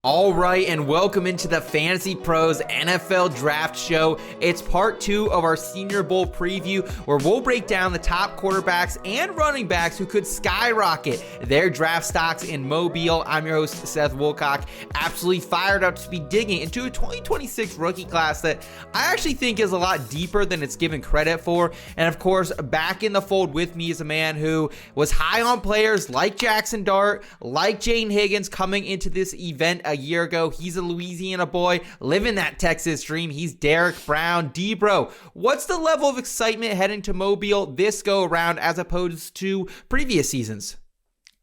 All right, and welcome into the Fantasy Pros NFL Draft Show. It's part 2 of our Senior Bowl preview, where we'll break down the top quarterbacks and running backs who could skyrocket their draft stocks in Mobile. I'm your host, Seth Woolcock, absolutely fired up to be digging into a 2026 rookie class that I actually think is a lot deeper than it's given credit for. And of course, back in the fold with me is a man who was high on players like Jackson Dart, like Jane Higgins coming into this event a year ago. He's a Louisiana boy living that Texas dream. He's Derek Brown. D-Bro, what's the level of excitement heading to Mobile this go around as opposed to previous seasons?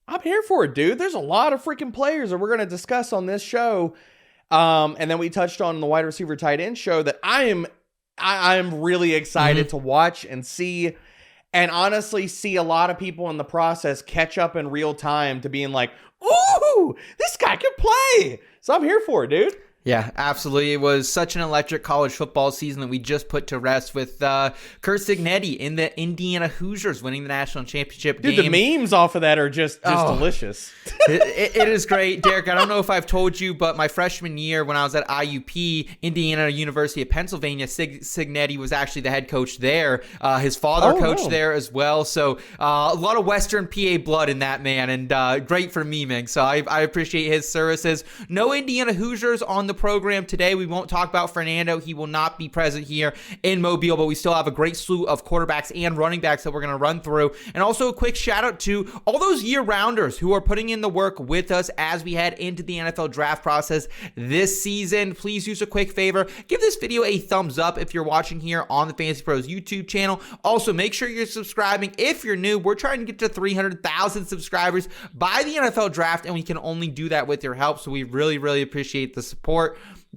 I'm here for it, dude. There's a lot of freaking players that we're going to discuss on this show. And then we touched on the wide receiver tight end show that I am really excited to watch and see, and honestly see a lot of people in the process catch up in real time to being like, ooh, this guy can play. So I'm here for it, dude. Yeah, absolutely. It was such an electric college football season that we just put to rest with Curt Cignetti in the Indiana Hoosiers winning the national championship game. Dude, the memes off of that are just delicious. It is great. Derek, I don't know if I've told you, but my freshman year when I was at IUP, Indiana University of Pennsylvania, Cignetti was actually the head coach there. His father coached there as well. So a lot of Western PA blood in that man, and great for memeing. So I appreciate his services. No Indiana Hoosiers on the program today. We won't talk about Fernando. He will not be present here in Mobile, but we still have a great slew of quarterbacks and running backs that we're going to run through. And also a quick shout out to all those year-rounders who are putting in the work with us as we head into the NFL draft process this season. Please use a quick favor. Give this video a thumbs up if you're watching here on the Fantasy Pros YouTube channel. Also, make sure you're subscribing if you're new. We're trying to get to 300,000 subscribers by the NFL draft, and we can only do that with your help. So we really, really appreciate the support.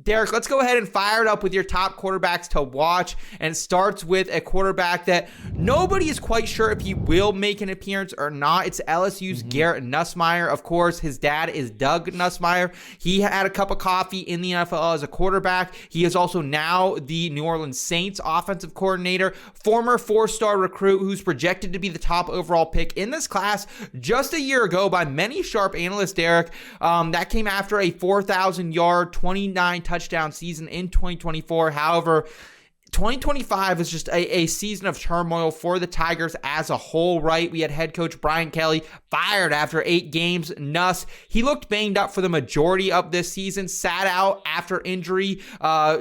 Derek, let's go ahead and fire it up with your top quarterbacks to watch. And it starts with a quarterback that nobody is quite sure if he will make an appearance or not. It's LSU's Garrett Nussmeier. Of course, his dad is Doug Nussmeier. He had a cup of coffee in the NFL as a quarterback. He is also now the New Orleans Saints offensive coordinator, former 4-star recruit who's projected to be the top overall pick in this class just a year ago by many sharp analysts, Derek. That came after a 4,000-yard, 29 touchdown season in 2024. However, 2025 is just a season of turmoil for the Tigers as a whole, right? We had head coach Brian Kelly fired after 8 games. Nuss, he looked banged up for the majority of this season, sat out after injury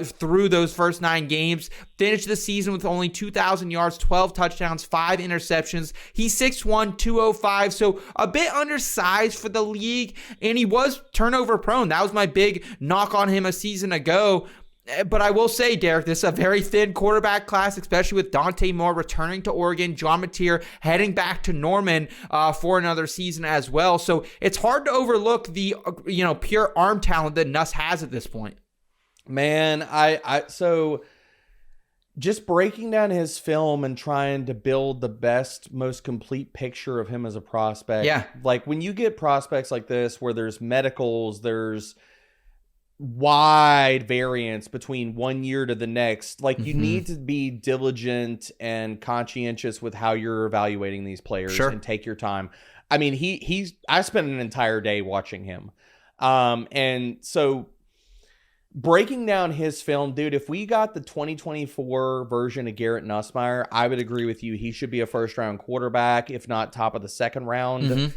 through those first 9 games, finished the season with only 2,000 yards, 12 touchdowns, 5 interceptions. He's 6'1", 205, so a bit undersized for the league, and he was turnover prone. That was my big knock on him a season ago. But I will say, Derek, this is a very thin quarterback class, especially with Dante Moore returning to Oregon, John Mateer heading back to Norman for another season as well. So it's hard to overlook the pure arm talent that Nuss has at this point. Man, so just breaking down his film and trying to build the best, most complete picture of him as a prospect. Yeah. Like when you get prospects like this, where there's medicals, there's wide variance between one year to the next, like you need to be diligent and conscientious with how you're evaluating these players and take your time. I mean, I spent an entire day watching him. And so breaking down his film, dude, if we got the 2024 version of Garrett Nussmeier, I would agree with you. He should be a first-round quarterback, if not top of the second round.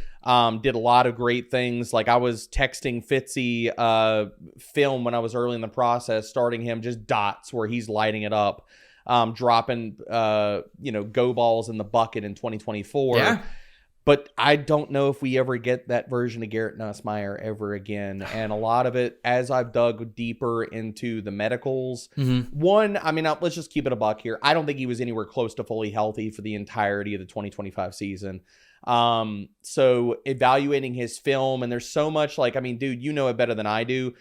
Did a lot of great things. Like I was texting Fitzy film when I was early in the process, starting him just dots where he's lighting it up, dropping go balls in the bucket in 2024. Yeah. But I don't know if we ever get that version of Garrett Nussmeier ever again. And a lot of it, as I've dug deeper into the medicals, one, I mean, let's just keep it a buck here. I don't think he was anywhere close to fully healthy for the entirety of the 2025 season. So evaluating his film, and there's so much, like, I mean, dude, you know it better than I do.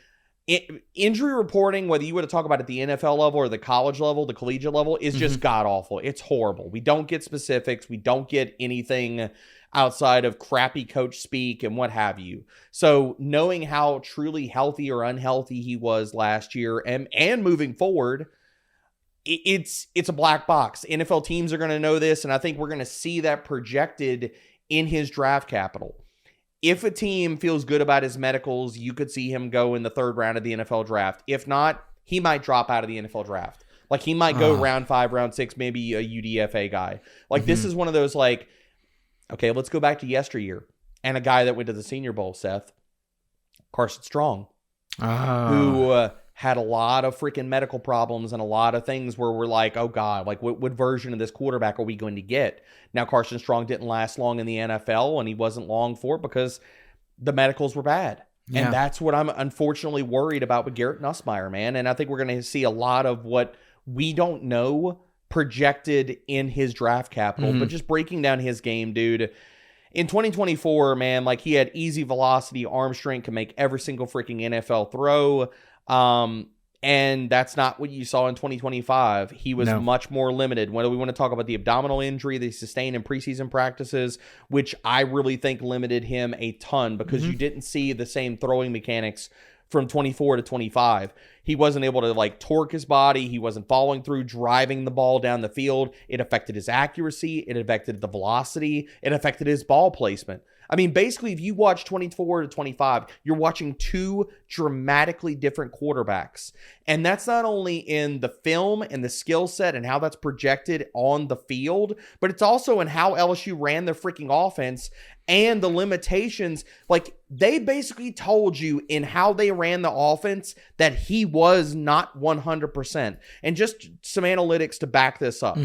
Injury reporting, whether you want to talk about at the NFL level or the college level, the collegiate level, is just god awful. It's horrible. We don't get specifics. We don't get anything outside of crappy coach speak and what have you. So knowing how truly healthy or unhealthy he was last year and moving forward, it's a black box. NFL teams are going to know this, and I think we're going to see that projected in his draft capital. if a team feels good about his medicals, you could see him go in the 3rd round of the NFL draft. If not, he might drop out of the NFL draft. Like, he might go round 5, round 6, maybe a UDFA guy. Like, this is one of those, like, okay, let's go back to yesteryear. And a guy that went to the Senior Bowl, Seth, Carson Strong, who had a lot of freaking medical problems and a lot of things where we're like, oh, God, like, what version of this quarterback are we going to get? Now, Carson Strong didn't last long in the NFL, and he wasn't long for it because the medicals were bad. Yeah. And that's what I'm unfortunately worried about with Garrett Nussmeier, man. And I think we're going to see a lot of what we don't know projected in his draft capital, but just breaking down his game, dude. In 2024, man, like, he had easy velocity, arm strength, can make every single freaking NFL throw. And that's not what you saw in 2025. He was much more limited. Whether we want to talk about the abdominal injury they sustained in preseason practices, which I really think limited him a ton because you didn't see the same throwing mechanics from 24 to 25. He wasn't able to, like, torque his body. He wasn't following through, driving the ball down the field. It affected his accuracy. It affected the velocity. It affected his ball placement. I mean, basically, if you watch 24 to 25, you're watching 2 dramatically different quarterbacks. And that's not only in the film and the skill set and how that's projected on the field, but it's also in how LSU ran their freaking offense and the limitations. Like, they basically told you in how they ran the offense that he was not 100%. And just some analytics to back this up.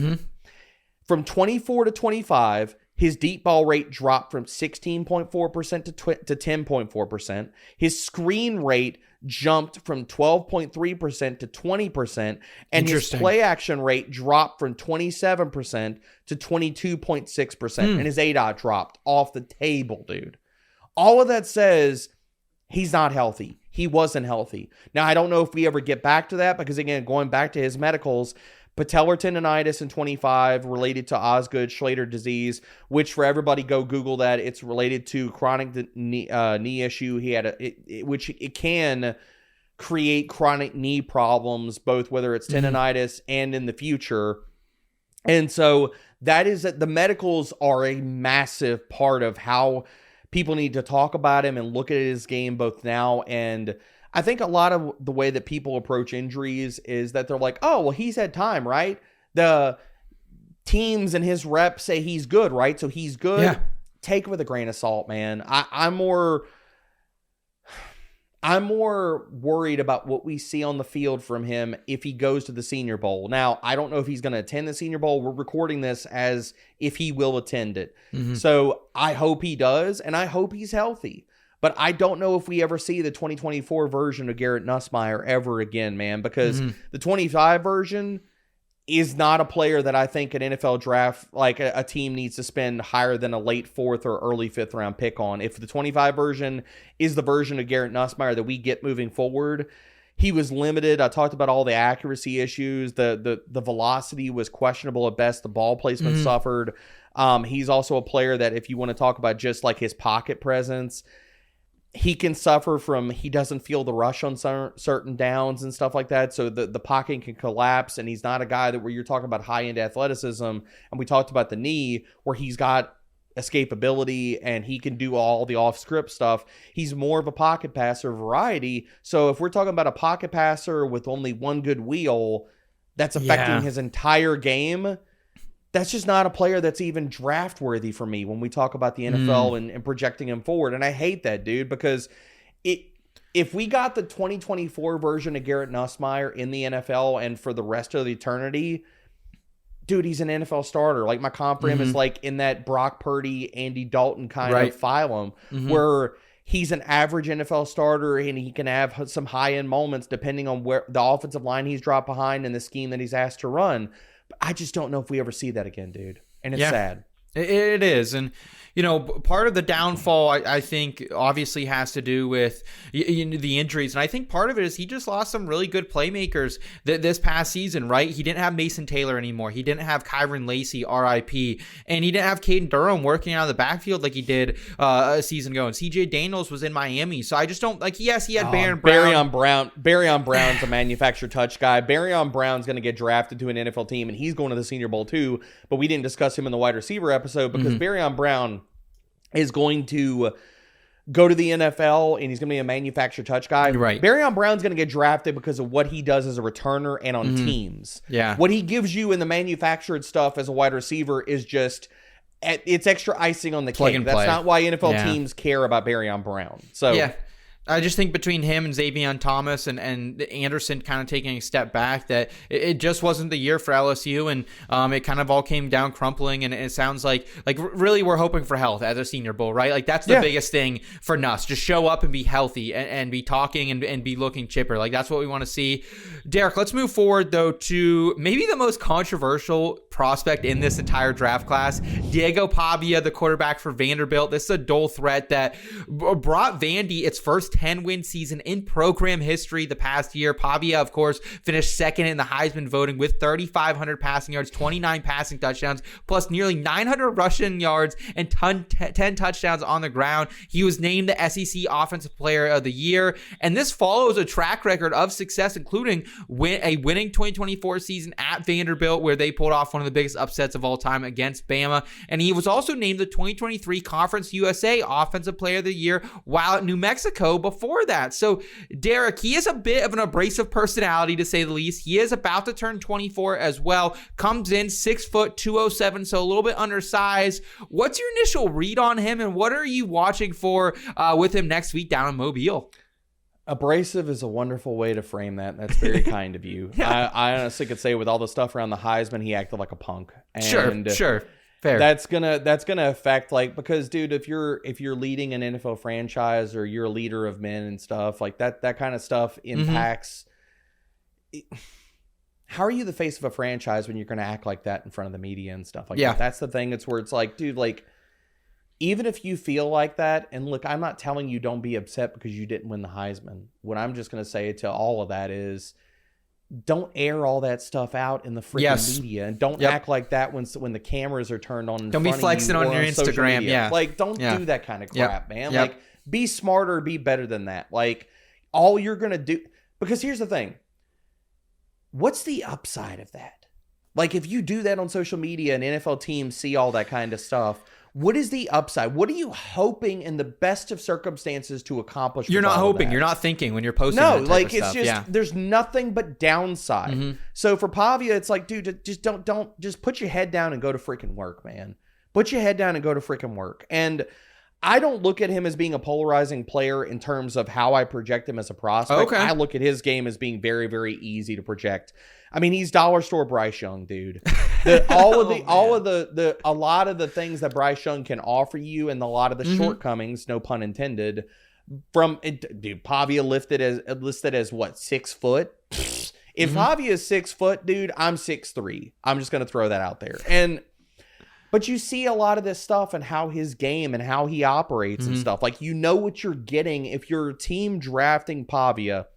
From 24 to 25, his deep ball rate dropped from 16.4% to 10.4%. His screen rate jumped from 12.3% to 20%. And his play action rate dropped from 27% to 22.6%. And his ADOT dropped off the table, dude. All of that says he's not healthy. He wasn't healthy. Now, I don't know if we ever get back to that because, again, going back to his medicals, patellar tendonitis in 25 related to Osgood-Schlatter disease, which for everybody, go Google that. It's related to chronic knee issue. He had which it can create chronic knee problems, both whether it's tendonitis and in the future. And so that is that the medicals are a massive part of how people need to talk about him and look at his game both now and I think a lot of the way that people approach injuries is that they're like, oh, well, he's had time, right? The teams and his reps say he's good, right? So he's good. Yeah. Take it with a grain of salt, man. I'm more worried about what we see on the field from him if he goes to the Senior Bowl. Now, I don't know if he's going to attend the Senior Bowl. We're recording this as if he will attend it. So I hope he does, and I hope he's healthy. But I don't know if we ever see the 2024 version of Garrett Nussmeier ever again, man, because the 25 version is not a player that I think an NFL draft, like a team needs to spend higher than a late 4th or early 5th round pick on. If the 25 version is the version of Garrett Nussmeier that we get moving forward, he was limited. I talked about all the accuracy issues. The velocity was questionable at best. The ball placement suffered. He's also a player that if you want to talk about just like his pocket presence, he can suffer from, he doesn't feel the rush on certain downs and stuff like that. So the pocket can collapse, and he's not a guy that where you're talking about high-end athleticism. And we talked about the knee where he's got escapability and he can do all the off-script stuff. He's more of a pocket passer variety. So if we're talking about a pocket passer with only one good wheel that's affecting his entire game, that's just not a player that's even draft worthy for me when we talk about the NFL and projecting him forward. And I hate that, dude, because if we got the 2024 version of Garrett Nussmeier in the NFL and for the rest of the eternity, dude, he's an NFL starter. Like, my comp for him is like in that Brock Purdy, Andy Dalton kind of phylum where he's an average NFL starter and he can have some high-end moments depending on where the offensive line he's dropped behind and the scheme that he's asked to run. But I just don't know if we ever see that again, dude. And it's sad. It is. And, you know, part of the downfall, I think, obviously has to do with the injuries. And I think part of it is he just lost some really good playmakers this past season, right? He didn't have Mason Taylor anymore. He didn't have Kyron Lacey, RIP. And he didn't have Caden Durham working out of the backfield like he did a season ago. And CJ Daniels was in Miami. So I just don't, like, yes, he had Barryon Brown. Barryon Brown's a manufactured touch guy. Barryon Brown's going to get drafted to an NFL team, and he's going to the Senior Bowl too. But we didn't discuss him in the wide receiver episode because Barryon Brown is going to go to the NFL and he's going to be a manufactured touch guy. Right. Barryon Brown's going to get drafted because of what he does as a returner and on teams. Yeah. What he gives you in the manufactured stuff as a wide receiver is just, it's extra icing on the cake. That's not why NFL teams care about Barryon Brown. So yeah. I just think between him and Xavier Thomas and Anderson kind of taking a step back, that it just wasn't the year for LSU, and it kind of all came down crumpling, and it sounds like really we're hoping for health at the Senior Bowl, right? Like that's the biggest thing for Nuss. Just show up and be healthy and be talking and be looking chipper. Like that's what we want to see. Derek, let's move forward though to maybe the most controversial prospect in this entire draft class, Diego Pavia, the quarterback for Vanderbilt. This is a dual threat that brought Vandy its first 10-win season in program history the past year. Pavia, of course, finished second in the Heisman voting with 3,500 passing yards, 29 passing touchdowns, plus nearly 900 rushing yards and 10 touchdowns on the ground. He was named the SEC Offensive Player of the Year, and this follows a track record of success, including a winning 2024 season at Vanderbilt, where they pulled off one of the biggest upsets of all time against Bama. And he was also named the 2023 Conference USA Offensive Player of the Year while at New Mexico before that. So Derek, he is a bit of an abrasive personality, to say the least. He is about to turn 24 as well. Comes in 6 foot 207, so a little bit undersized. What's your initial read on him, and what are you watching for with him next week down in Mobile? Abrasive is a wonderful way to frame that. That's very kind of you. I honestly could say with all the stuff around the Heisman, he acted like a punk. And sure. Fair. That's gonna affect, like, because dude, if you're leading an NFL franchise or you're a leader of men and stuff like that kind of stuff impacts. How are you the face of a franchise when you're gonna act like that in front of the media and stuff like that? That's the thing. It's where it's like, dude, like, even if you feel like that, and look, I'm not telling you don't be upset because you didn't win the Heisman. What I'm just gonna say to all of that is, don't air all that stuff out in the freaking media, and don't act like that when the cameras are turned on. Don't be flexing on your Instagram. Yeah, like don't do that kind of crap, man. Like, be smarter, be better than that. Like, all you're gonna do, because here's the thing: what's the upside of that? Like, if you do that on social media and NFL teams see all that kind of stuff, what is the upside? What are you hoping in the best of circumstances to accomplish? You're not hoping. You're not thinking when you're posting. No, that type like, of it's stuff. just there's nothing but downside. So for Pavia, it's like, dude, just don't just put your head down and go to freaking work, man. Put your head down and go to freaking work. And I don't look at him as being a polarizing player in terms of how I project him as a prospect. Okay. I look at his game as being very, very easy to project. I mean, he's dollar store Bryce Young, dude. A lot of the things that Bryce Young can offer you, and a lot of the shortcomings, no pun intended, from it, dude. Pavia listed as what, 6 foot? If Pavia is 6 foot, dude, I'm 6'3". I'm just gonna throw that out there. But you see a lot of this stuff and how his game and how he operates and stuff. Like, you know what you're getting if you're a team drafting Pavia.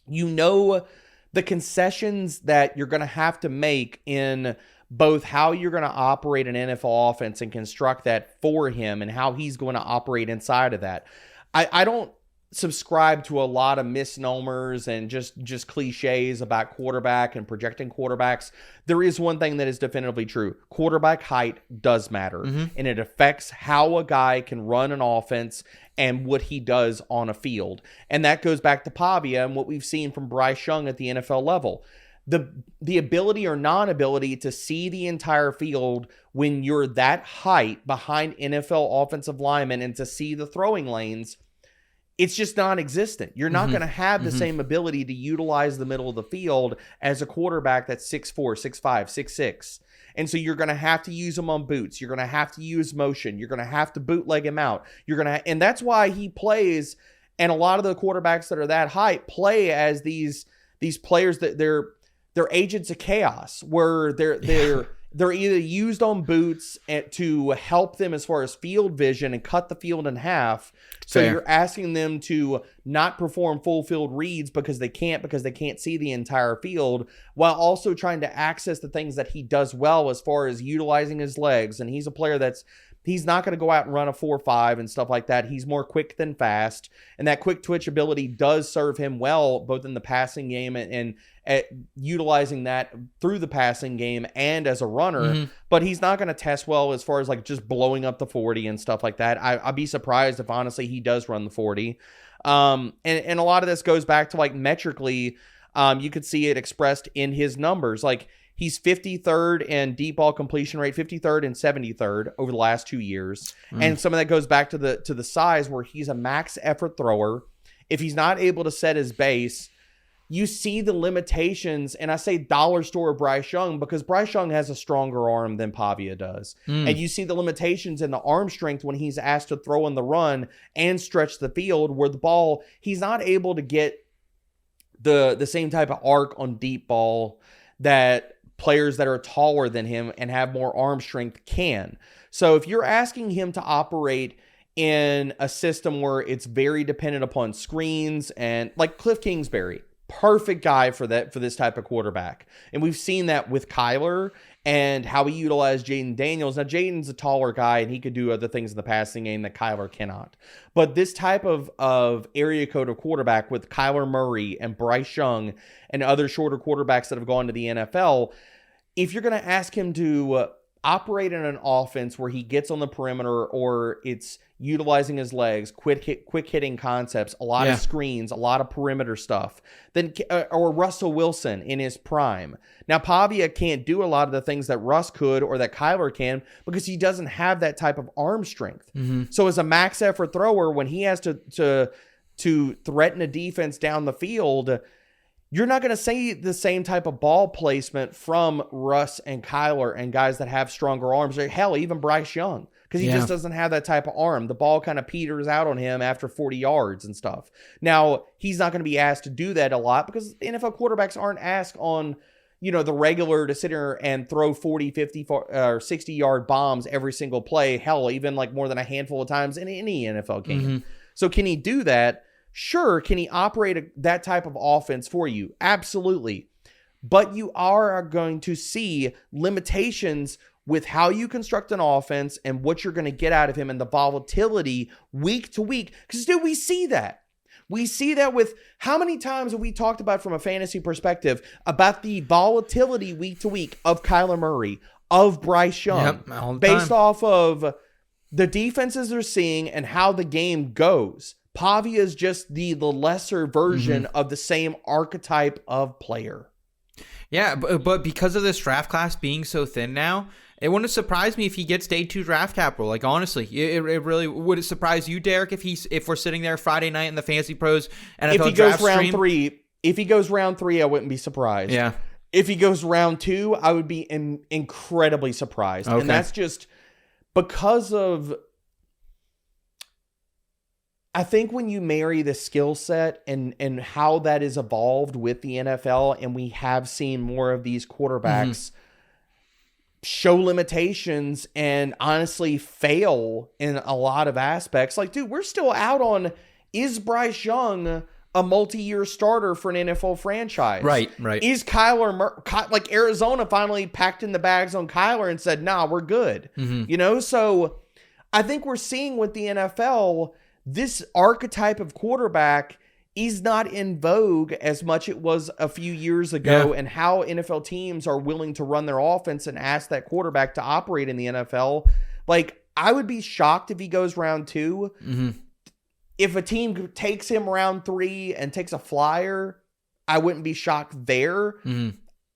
You know the concessions that you're going to have to make in both how you're going to operate an NFL offense and construct that for him, and how he's going to operate inside of that. I don't subscribe to a lot of misnomers and just cliches about quarterback and projecting quarterbacks. There is one thing that is definitively true. Quarterback height does matter, and it affects how a guy can run an offense and what he does on a field. And that goes back to Pavia and what we've seen from Bryce Young at the NFL level. The ability or non-ability to see the entire field when you're that height behind NFL offensive linemen and to see the throwing lanes, it's just non-existent. You're not going to have the same ability to utilize the middle of the field as a quarterback that's 6'4", 6'5", 6'6". And so you're going to have to use him on boots. You're going to have to use motion. You're going to have to bootleg him out. And that's why he plays. And a lot of the quarterbacks that are that height play as these players that they're agents of chaos, where they're either used on boots to help them as far as field vision and cut the field in half. So you're asking them to not perform full field reads because they can't see the entire field, while also trying to access the things that he does well as far as utilizing his legs. And he's a player that's He's not going to go out and run a 4.5 and stuff like that. He's more quick than fast, and that quick twitch ability does serve him well, both in the passing game and at utilizing that through the passing game and as a runner. But he's not going to test well as far as like just blowing up the 40 and stuff like that. I'd be surprised if honestly he does run the 40. And a lot of this goes back to like metrically, you could see it expressed in his numbers. Like, he's 53rd in deep ball completion rate, 53rd and 73rd over the last 2 years. And some of that goes back to the size, where he's a max effort thrower. If he's not able to set his base, you see the limitations. And I say dollar store Bryce Young because Bryce Young has a stronger arm than Pavia does. And you see the limitations in the arm strength when he's asked to throw in the run and stretch the field, where the ball, he's not able to get the same type of arc on deep ball that players that are taller than him and have more arm strength can. So if you're asking him to operate in a system where it's very dependent upon screens, and like Cliff Kingsbury, perfect guy for this type of quarterback. And we've seen that with Kyler and how he utilized Jaden Daniels. Now, Jaden's a taller guy, and he could do other things in the passing game that Kyler cannot. But this type of area code of quarterback with Kyler Murray and Bryce Young and other shorter quarterbacks that have gone to the NFL, if you're going to ask him to operate in an offense where he gets on the perimeter, or it's utilizing his legs, quick hitting concepts, a lot of screens, a lot of perimeter stuff, then or Russell Wilson in his prime. Now, Pavia can't do a lot of the things that Russ could or that Kyler can because he doesn't have that type of arm strength. So as a max effort thrower, when he has to threaten a defense down the field, you're not going to see the same type of ball placement from Russ and Kyler and guys that have stronger arms. Or hell, even Bryce Young, because he just doesn't have that type of arm. The ball kind of peters out on him after 40 yards and stuff. Now, he's not going to be asked to do that a lot because NFL quarterbacks aren't asked on, the regular to sit here and throw 40, 50, or 60-yard bombs every single play. Hell, even like more than a handful of times in any NFL game. So can he do that? Sure. Can he operate that type of offense for you? Absolutely. But you are going to see limitations with how you construct an offense and what you're going to get out of him and the volatility week to week. Because, dude, we see that. We see that with how many times have we talked about from a fantasy perspective about the volatility week to week of Kyler Murray, of Bryce Young, based off of the defenses they're seeing and how the game goes. Pavia is just the lesser version of the same archetype of player. Yeah, but because of this draft class being so thin now, it wouldn't surprise me if he gets day 2 draft capital. Like, honestly, it really would. It surprise you, Derek, if we're sitting there Friday night in the FantasyPros NFL if he draft goes round stream? 3, if he goes round 3, I wouldn't be surprised. Yeah. If he goes round 2, I would be incredibly surprised. Okay. And that's just because of, I think when you marry the skill set and how that is evolved with the NFL, and we have seen more of these quarterbacks show limitations and honestly fail in a lot of aspects. Like, dude, we're still out on, is Bryce Young a multi-year starter for an NFL franchise? Right. Is Kyler, like Arizona finally packed in the bags on Kyler and said, nah, we're good. So I think we're seeing with the NFL, this archetype of quarterback is not in vogue as much it was a few years ago, and how NFL teams are willing to run their offense and ask that quarterback to operate in the NFL. Like, I would be shocked if he goes round 2. If a team takes him round 3 and takes a flyer, I wouldn't be shocked there.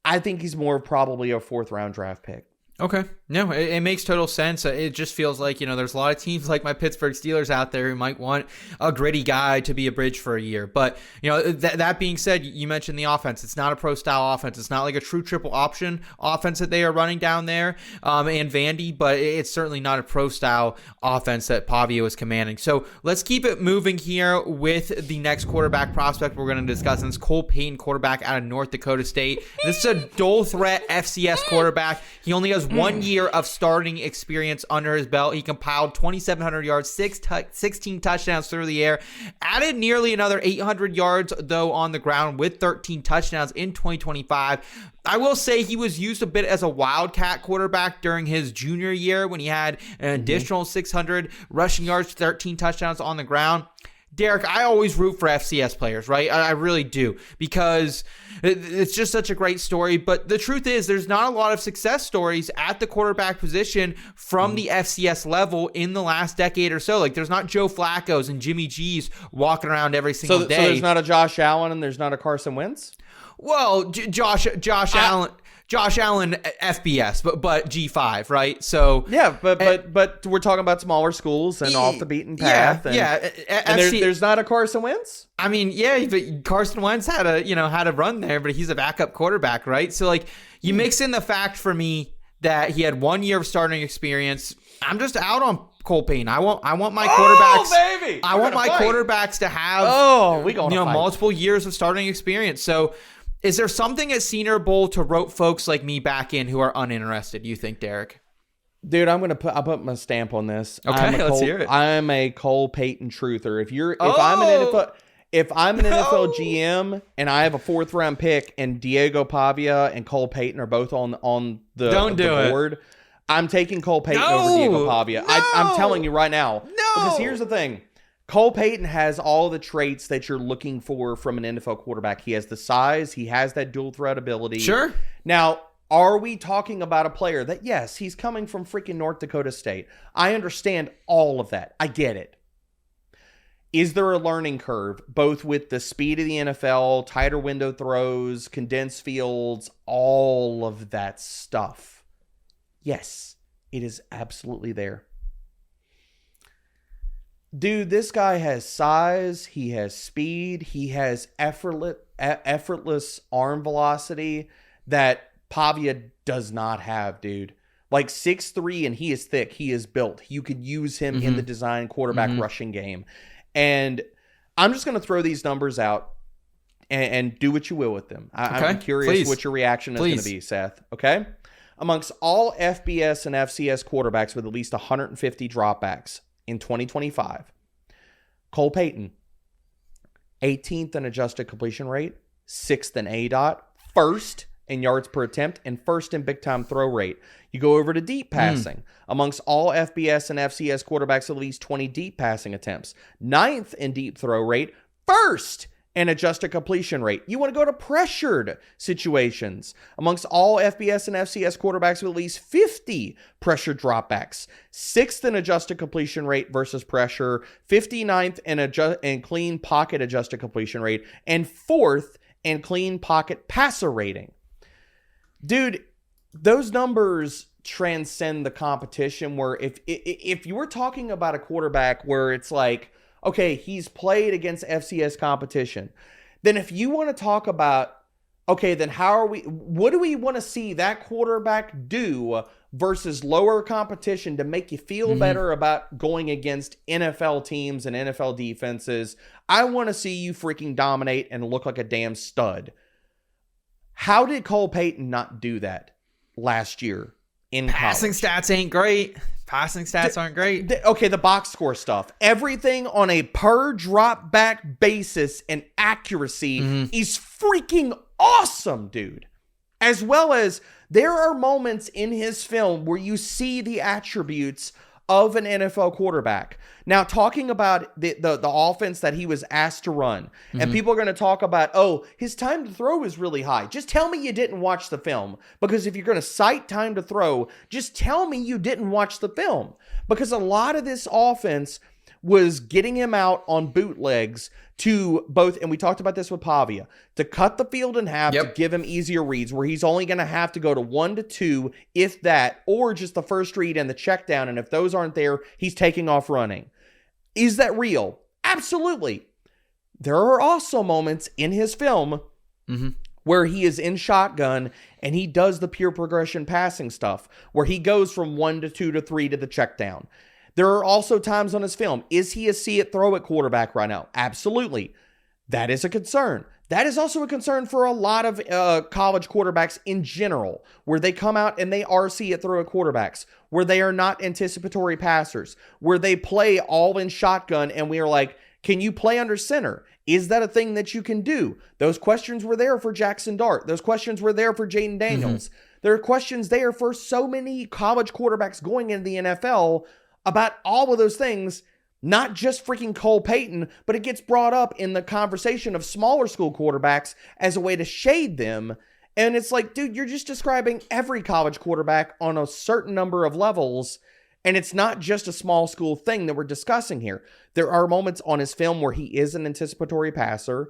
I think he's more probably a 4th round draft pick. Okay. No, it makes total sense. It just feels like, there's a lot of teams like my Pittsburgh Steelers out there who might want a gritty guy to be a bridge for a year. But, that being said, you mentioned the offense. It's not a pro style offense. It's not like a true triple option offense that they are running down there and Vandy, but it's certainly not a pro style offense that Pavia was commanding. So let's keep it moving here with the next quarterback prospect we're going to discuss. And it's Cole Payton, quarterback out of North Dakota State. This is a dual threat FCS quarterback. He only has 1 year year of starting experience under his belt. He compiled 2,700 yards, 16 touchdowns through the air, added nearly another 800 yards, though, on the ground with 13 touchdowns in 2025. I will say he was used a bit as a Wildcat quarterback during his junior year when he had an additional 600 rushing yards, 13 touchdowns on the ground. Derek, I always root for FCS players, right? I really do, because it's just such a great story. But the truth is, there's not a lot of success stories at the quarterback position from the FCS level in the last decade or so. Like, there's not Joe Flacco's and Jimmy G's walking around every single day. So there's not a Josh Allen and there's not a Carson Wentz? Well, Josh Allen FBS, but G5, right? So yeah, but we're talking about smaller schools and off the beaten path. And there's not a Carson Wentz. I mean, yeah, but Carson Wentz had a run there, but he's a backup quarterback, right? So like, you mix in the fact for me that he had 1 year of starting experience. I'm just out on Cole Payton. I want my quarterbacks. Oh, baby! I want my quarterbacks to have multiple years of starting experience. So, is there something at Senior Bowl to rope folks like me back in who are uninterested, you think, Derek? Dude, I'll put my stamp on this. Okay, let's hear it. I am a Cole Payton truther. If I'm an NFL GM and I have a 4th round pick and Diego Pavia and Cole Payton are both on the board, I'm taking Cole Payton over Diego Pavia. I'm telling you right now. No. Because here's the thing. Cole Payton has all the traits that you're looking for from an NFL quarterback. He has the size. He has that dual threat ability. Sure. Now, are we talking about a player that, yes, he's coming from freaking North Dakota State? I understand all of that. I get it. Is there a learning curve, both with the speed of the NFL, tighter window throws, condensed fields, all of that stuff? Yes, it is absolutely there. Dude, this guy has size, he has speed, he has effortless arm velocity that Pavia does not have, dude. Like 6'3", and he is thick, he is built. You could use him in the design quarterback rushing game. And I'm just going to throw these numbers out and do what you will with them. I'm curious what your reaction is going to be, Seth. Okay? Amongst all FBS and FCS quarterbacks with at least 150 dropbacks, in 2025, Cole Payton, 18th in adjusted completion rate, 6th in ADOT, 1st in yards per attempt, and 1st in big-time throw rate. You go over to deep passing. Amongst all FBS and FCS quarterbacks, at least 20 deep passing attempts, 9th in deep throw rate, 1st in adjusted completion rate. You want to go to pressured situations. Amongst all FBS and FCS quarterbacks with at least 50 pressure dropbacks, 6th in adjusted completion rate versus pressure, 59th in clean pocket adjusted completion rate, and 4th in clean pocket passer rating. Dude, those numbers transcend the competition, where if you were talking about a quarterback where it's like, okay, he's played against FCS competition, then if you want to talk about, okay, then what do we want to see that quarterback do versus lower competition to make you feel better about going against NFL teams and NFL defenses? I want to see you freaking dominate and look like a damn stud. How did Cole Payton not do that last year in passing college? Stats ain't great. Passing stats aren't great. Okay, the box score stuff. Everything on a per drop back basis and accuracy is freaking awesome, dude. As well as there are moments in his film where you see the attributes of an NFL quarterback. Now, talking about the offense that he was asked to run, and people are going to talk about, oh, his time to throw is really high. Just tell me you didn't watch the film, because if you're going to cite time to throw, just tell me you didn't watch the film, because a lot of this offense was getting him out on bootlegs to both, and we talked about this with Pavia, to cut the field in half to give him easier reads, where he's only going to have to go to 1 to 2, if that, or just the first read and the check down, and if those aren't there, he's taking off running. Is that real? Absolutely. There are also moments in his film where he is in shotgun and he does the pure progression passing stuff, where he goes from 1 to 2 to 3 to the check down. There are also times on his film. Is he a see it, throw it quarterback right now? Absolutely. That is a concern. That is also a concern for a lot of college quarterbacks in general, where they come out and they RC it through a quarterbacks, where they are not anticipatory passers, where they play all in shotgun, and we are like, can you play under center? Is that a thing that you can do? Those questions were there for Jackson Dart. Those questions were there for Jaden Daniels. There are questions there for so many college quarterbacks going into the NFL about all of those things. Not just freaking Cole Payton, but it gets brought up in the conversation of smaller school quarterbacks as a way to shade them. And it's like, dude, you're just describing every college quarterback on a certain number of levels. And it's not just a small school thing that we're discussing here. There are moments on his film where he is an anticipatory passer.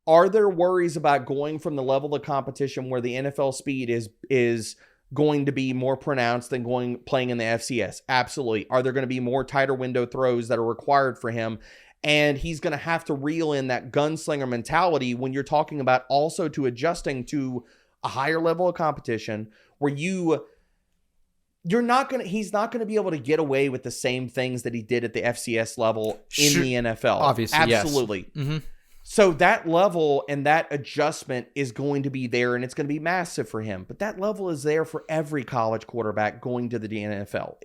Are there worries about going from the level of competition where the NFL speed is going to be more pronounced than playing in the FCS? Absolutely. Are there going to be more tighter window throws that are required for him? And he's going to have to reel in that gunslinger mentality when you're talking about also to adjusting to a higher level of competition where he's not going to be able to get away with the same things that he did at the FCS level in the NFL. Obviously. Absolutely. Yes. Mm-hmm. So that level and that adjustment is going to be there, and it's going to be massive for him. But that level is there for every college quarterback going to the NFL.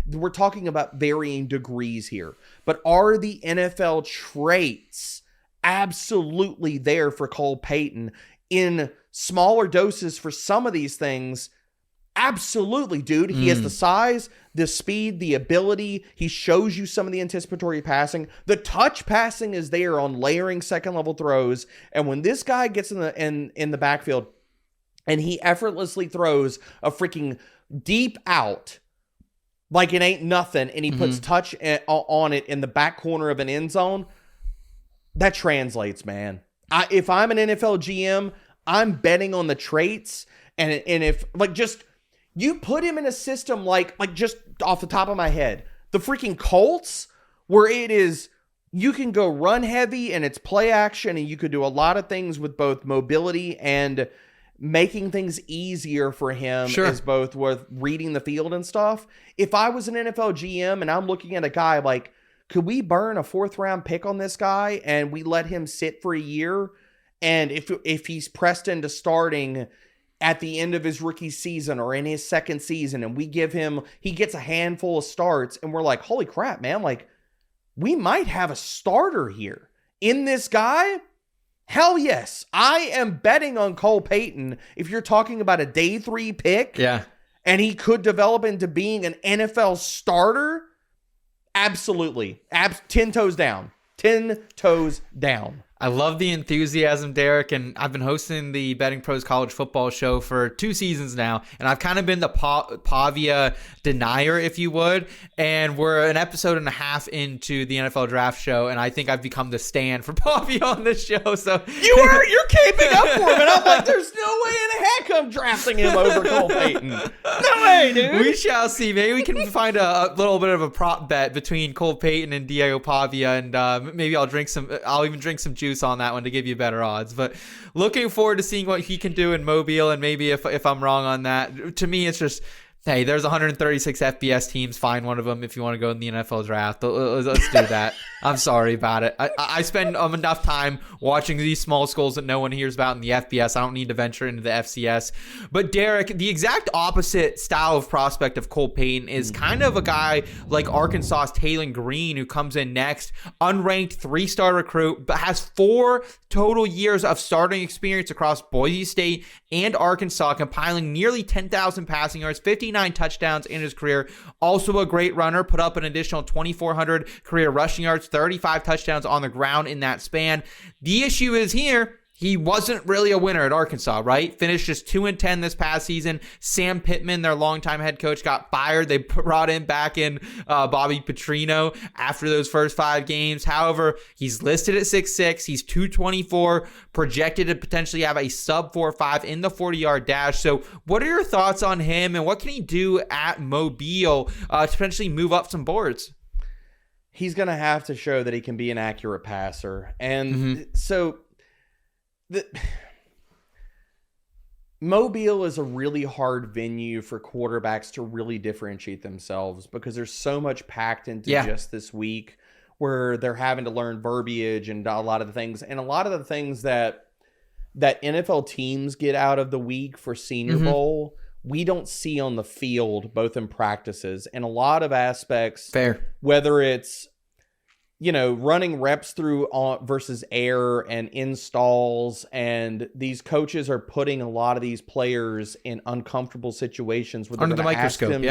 We're talking about varying degrees here. But are the NFL traits absolutely there for Cole Payton in smaller doses for some of these things? Absolutely, dude. He has the size, the speed, the ability. He shows you some of the anticipatory passing. The touch passing is there on layering second level throws. And when this guy gets in the backfield and he effortlessly throws a freaking deep out like it ain't nothing, and he puts touch on it in the back corner of an end zone, that translates, man. If I'm an NFL GM, I'm betting on the traits. And if you put him in a system like just off the top of my head, the freaking Colts, where it is, you can go run heavy and it's play action, and you could do a lot of things with both mobility and making things easier for him as both with reading the field and stuff. If I was an NFL GM and I'm looking at a guy like, could we burn a 4th round pick on this guy and we let him sit for a year? And if he's pressed into starting at the end of his rookie season or in his second season, and he gets a handful of starts, and we're like, holy crap, man, like, we might have a starter here in this guy. Hell yes. I am betting on Cole Payton. If you're talking about a day 3 pick, and he could develop into being an NFL starter, absolutely. 10 toes down. 10 toes down. I love the enthusiasm, Derek, and I've been hosting the Betting Pros College Football Show for 2 seasons now, and I've kind of been the Pavia denier, if you would, and we're an episode and a half into the NFL Draft Show, and I think I've become the stand for Pavia on this show. So you're caping up for him, and I'm like, there's no way in the heck I'm drafting him over Cole Payton. No way, dude. We shall see. Maybe we can find a little bit of a prop bet between Cole Payton and Diego Pavia, and maybe I'll even drink some juice on that one to give you better odds. But looking forward to seeing what he can do in Mobile, and maybe if I'm wrong on that. To me, it's just, hey, there's 136 FBS teams. Find one of them if you want to go in the NFL draft. Let's do that. I'm sorry about it. I spend enough time watching these small schools that no one hears about in the FBS. I don't need to venture into the FCS. But Derek, the exact opposite style of prospect of Cole Payton is kind of a guy like Arkansas's Taylen Green, who comes in next, unranked 3-star recruit, but has 4 total years of starting experience across Boise State and Arkansas, compiling nearly 10,000 passing yards, 59 touchdowns in his career. Also a great runner, put up an additional 2,400 career rushing yards, 35 touchdowns on the ground in that span. The issue is here, he wasn't really a winner at Arkansas, right? Finished just 2-10 this past season. Sam Pittman, their longtime head coach, got fired. They brought back in Bobby Petrino after those first 5 games. However, he's listed at 6'6". He's 224, projected to potentially have a sub 4.5 in the 40-yard dash. So what are your thoughts on him, and what can he do at Mobile to potentially move up some boards? He's going to have to show that he can be an accurate passer. And so Mobile is a really hard venue for quarterbacks to really differentiate themselves, because there's so much packed into just this week where they're having to learn verbiage and a lot of the things. And a lot of the things that NFL teams get out of the week for Senior Bowl, we don't see on the field, both in practices and a lot of aspects. Fair. Whether it's, running reps through versus air and installs, and these coaches are putting a lot of these players in uncomfortable situations where under the microscope.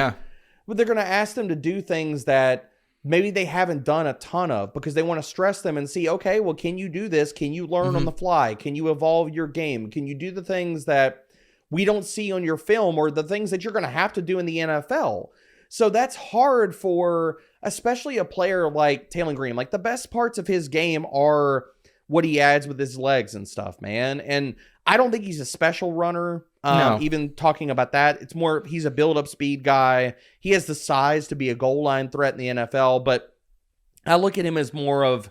But they're going to ask them to do things that maybe they haven't done a ton of, because they want to stress them and see, okay, well, can you do this? Can you learn on the fly? Can you evolve your game? Can you do the things that we don't see on your film, or the things that you're going to have to do in the NFL? So that's hard for especially a player like Taylen Green. Like, the best parts of his game are what he adds with his legs and stuff, man. And I don't think he's a special runner. No. Even talking about that, it's more, he's a build-up speed guy. He has the size to be a goal line threat in the NFL, but I look at him as more of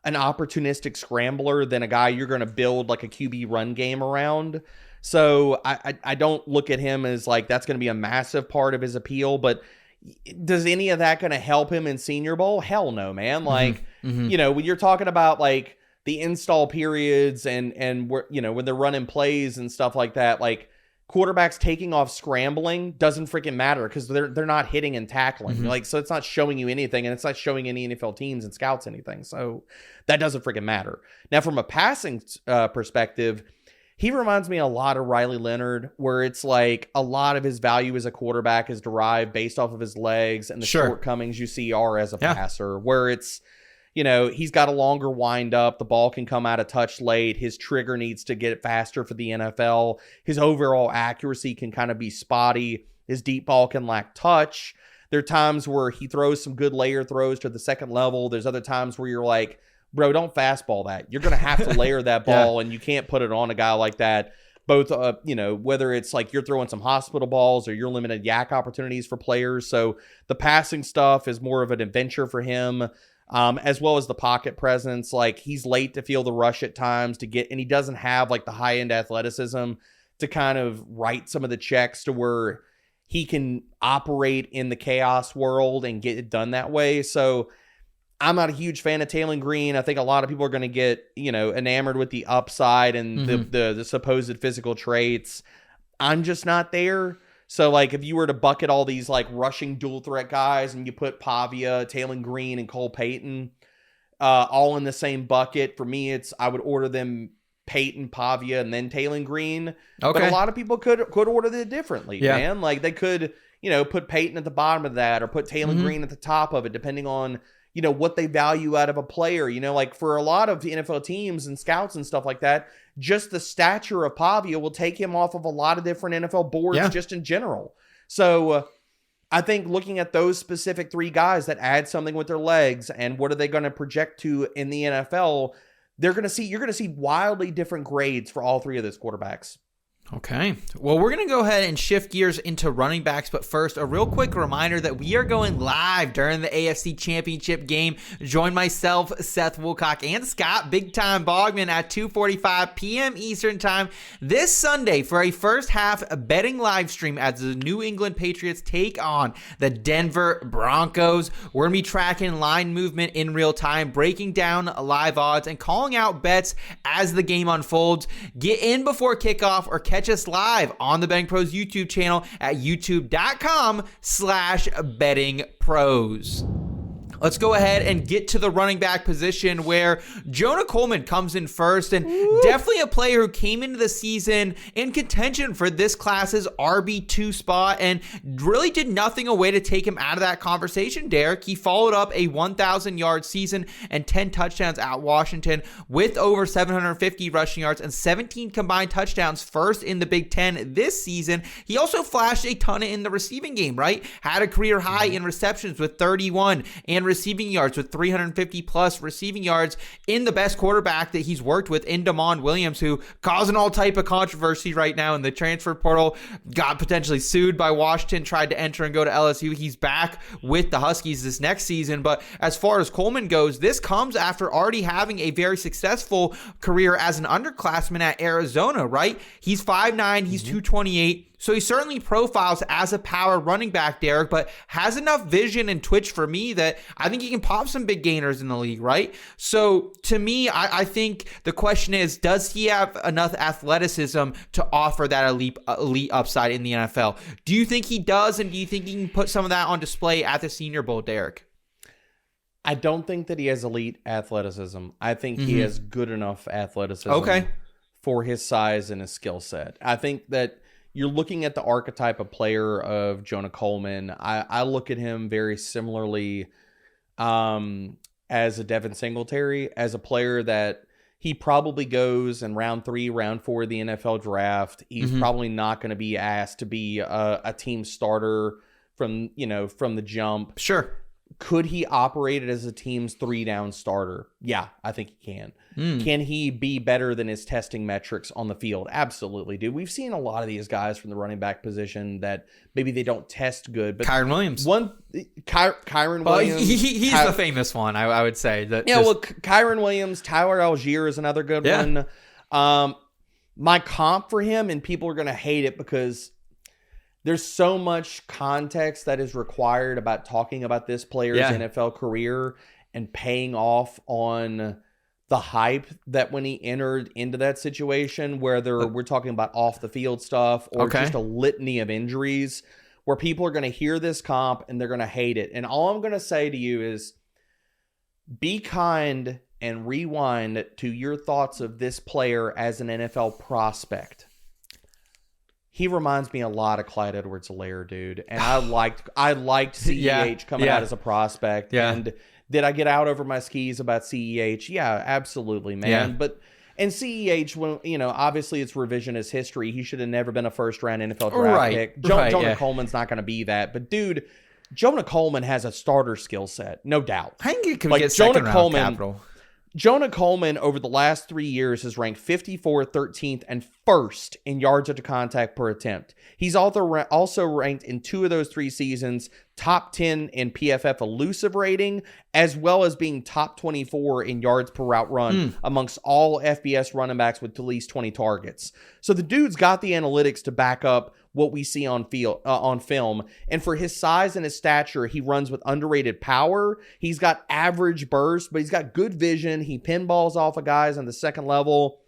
an opportunistic scrambler than a guy you're going to build like a QB run game around. So I don't look at him as like that's going to be a massive part of his appeal, but does any of that going to help him in Senior Bowl? Hell no, man. Like, when you're talking about like the install periods and when they're running plays and stuff like that, like quarterbacks taking off scrambling doesn't freaking matter because they're not hitting and tackling. Like, so it's not showing you anything, and it's not showing any NFL teams and scouts anything. So that doesn't freaking matter. Now, from a passing perspective, he reminds me a lot of Riley Leonard, where it's like a lot of his value as a quarterback is derived based off of his legs, and the shortcomings you see are as a passer, where it's, he's got a longer wind up. The ball can come out of touch late. His trigger needs to get faster for the NFL. His overall accuracy can kind of be spotty. His deep ball can lack touch. There are times where he throws some good layer throws to the second level. There's other times where you're like, bro, don't fastball that. You're going to have to layer that ball, and you can't put it on a guy like that. Both, whether it's like you're throwing some hospital balls or you're limited yak opportunities for players. So the passing stuff is more of an adventure for him, as well as the pocket presence. Like, he's late to feel the rush at times and he doesn't have like the high end athleticism to kind of write some of the checks to where he can operate in the chaos world and get it done that way. So I'm not a huge fan of Taylen Green. I think a lot of people are going to get, enamored with the upside and the supposed physical traits. I'm just not there. So, like, if you were to bucket all these, like, rushing dual threat guys and you put Pavia, Taylen Green, and Cole Payton all in the same bucket, for me, I would order them Payton, Pavia, and then Taylen Green. Okay. But a lot of people could order it differently, man. Like, they could, put Payton at the bottom of that or put Taylen Green at the top of it, depending on what they value out of a player. Like, for a lot of the NFL teams and scouts and stuff like that, just the stature of Pavia will take him off of a lot of different NFL boards just in general. So I think looking at those specific three guys that add something with their legs and what are they going to project to in the NFL, you're going to see wildly different grades for all three of those quarterbacks. Okay. Well, we're going to go ahead and shift gears into running backs. But first, a real quick reminder that we are going live during the AFC Championship game. Join myself, Seth, Woolcock, and Scott Big Time Bogman at 2:45 p.m. Eastern Time this Sunday for a first half betting live stream as the New England Patriots take on the Denver Broncos. We're going to be tracking line movement in real time, breaking down live odds, and calling out bets as the game unfolds. Get in before kickoff or catch us live on the Betting Pros YouTube channel at youtube.com/bettingpros. Let's go ahead and get to the running back position where Jonah Coleman comes in first, and definitely a player who came into the season in contention for this class's RB2 spot and really did nothing away to take him out of that conversation, Derek. He followed up a 1,000-yard season and 10 touchdowns at Washington with over 750 rushing yards and 17 combined touchdowns, first in the Big Ten this season. He also flashed a ton in the receiving game, right? Had a career high in receptions with 31 and receiving yards with 350 plus receiving yards in the best quarterback that he's worked with in Damon Williams, who causing all type of controversy right now in the transfer portal, got potentially sued by Washington, tried to enter and go to LSU. He's back with the Huskies this next season. But as far as Coleman goes, this comes after already having a very successful career as an underclassman at Arizona, right? He's 5'9", he's 228, So he certainly profiles as a power running back, Derek, but has enough vision and twitch for me that I think he can pop some big gainers in the league, right? So to me, I think the question is, does he have enough athleticism to offer that elite upside in the NFL? Do you think he does, and do you think he can put some of that on display at the Senior Bowl, Derek? I don't think that he has elite athleticism. I think he has good enough athleticism for his size and his skill set. I think that you're looking at the archetype of player of Jonah Coleman. I look at him very similarly as a Devin Singletary, as a player that he probably goes in round 3, round 4 of the NFL draft. He's probably not going to be asked to be a team starter from the jump. Sure. Could he operate it as a team's 3-down starter? Yeah, I think he can. Can he be better than his testing metrics on the field? Absolutely, dude. We've seen a lot of these guys from the running back position that maybe they don't test good. But Kyren Williams. Kyren Williams. He's the famous one, I would say. Kyren Williams, Tyler Algier is another good one. My comp for him, and people are going to hate it because there's so much context that is required about talking about this player's NFL career and paying off on the hype that when he entered into that situation, whether we're talking about off the field stuff or just a litany of injuries, where people are going to hear this comp and they're going to hate it. And all I'm going to say to you is be kind and rewind to your thoughts of this player as an NFL prospect. He reminds me a lot of Clyde Edwards-Helaire, dude. And I liked CEH coming out as a prospect. Yeah. And did I get out over my skis about CEH? Yeah, absolutely, man. Yeah. And CEH, when obviously it's revisionist history. He should have never been a first-round NFL draft pick. Jonah Coleman's not going to be that. But, dude, Jonah Coleman has a starter skill set, no doubt. I think he could get second-round capital. Jonah Coleman over the last 3 years has ranked 54th, 13th, and 1st in yards after contact per attempt. He's also ranked in 2 of those 3 seasons top 10 in PFF elusive rating, as well as being top 24 in yards per route run amongst all FBS running backs with at least 20 targets. So the dude's got the analytics to back up what we see on film. And for his size and his stature, he runs with underrated power. He's got average burst, but he's got good vision. He pinballs off of guys on the second level.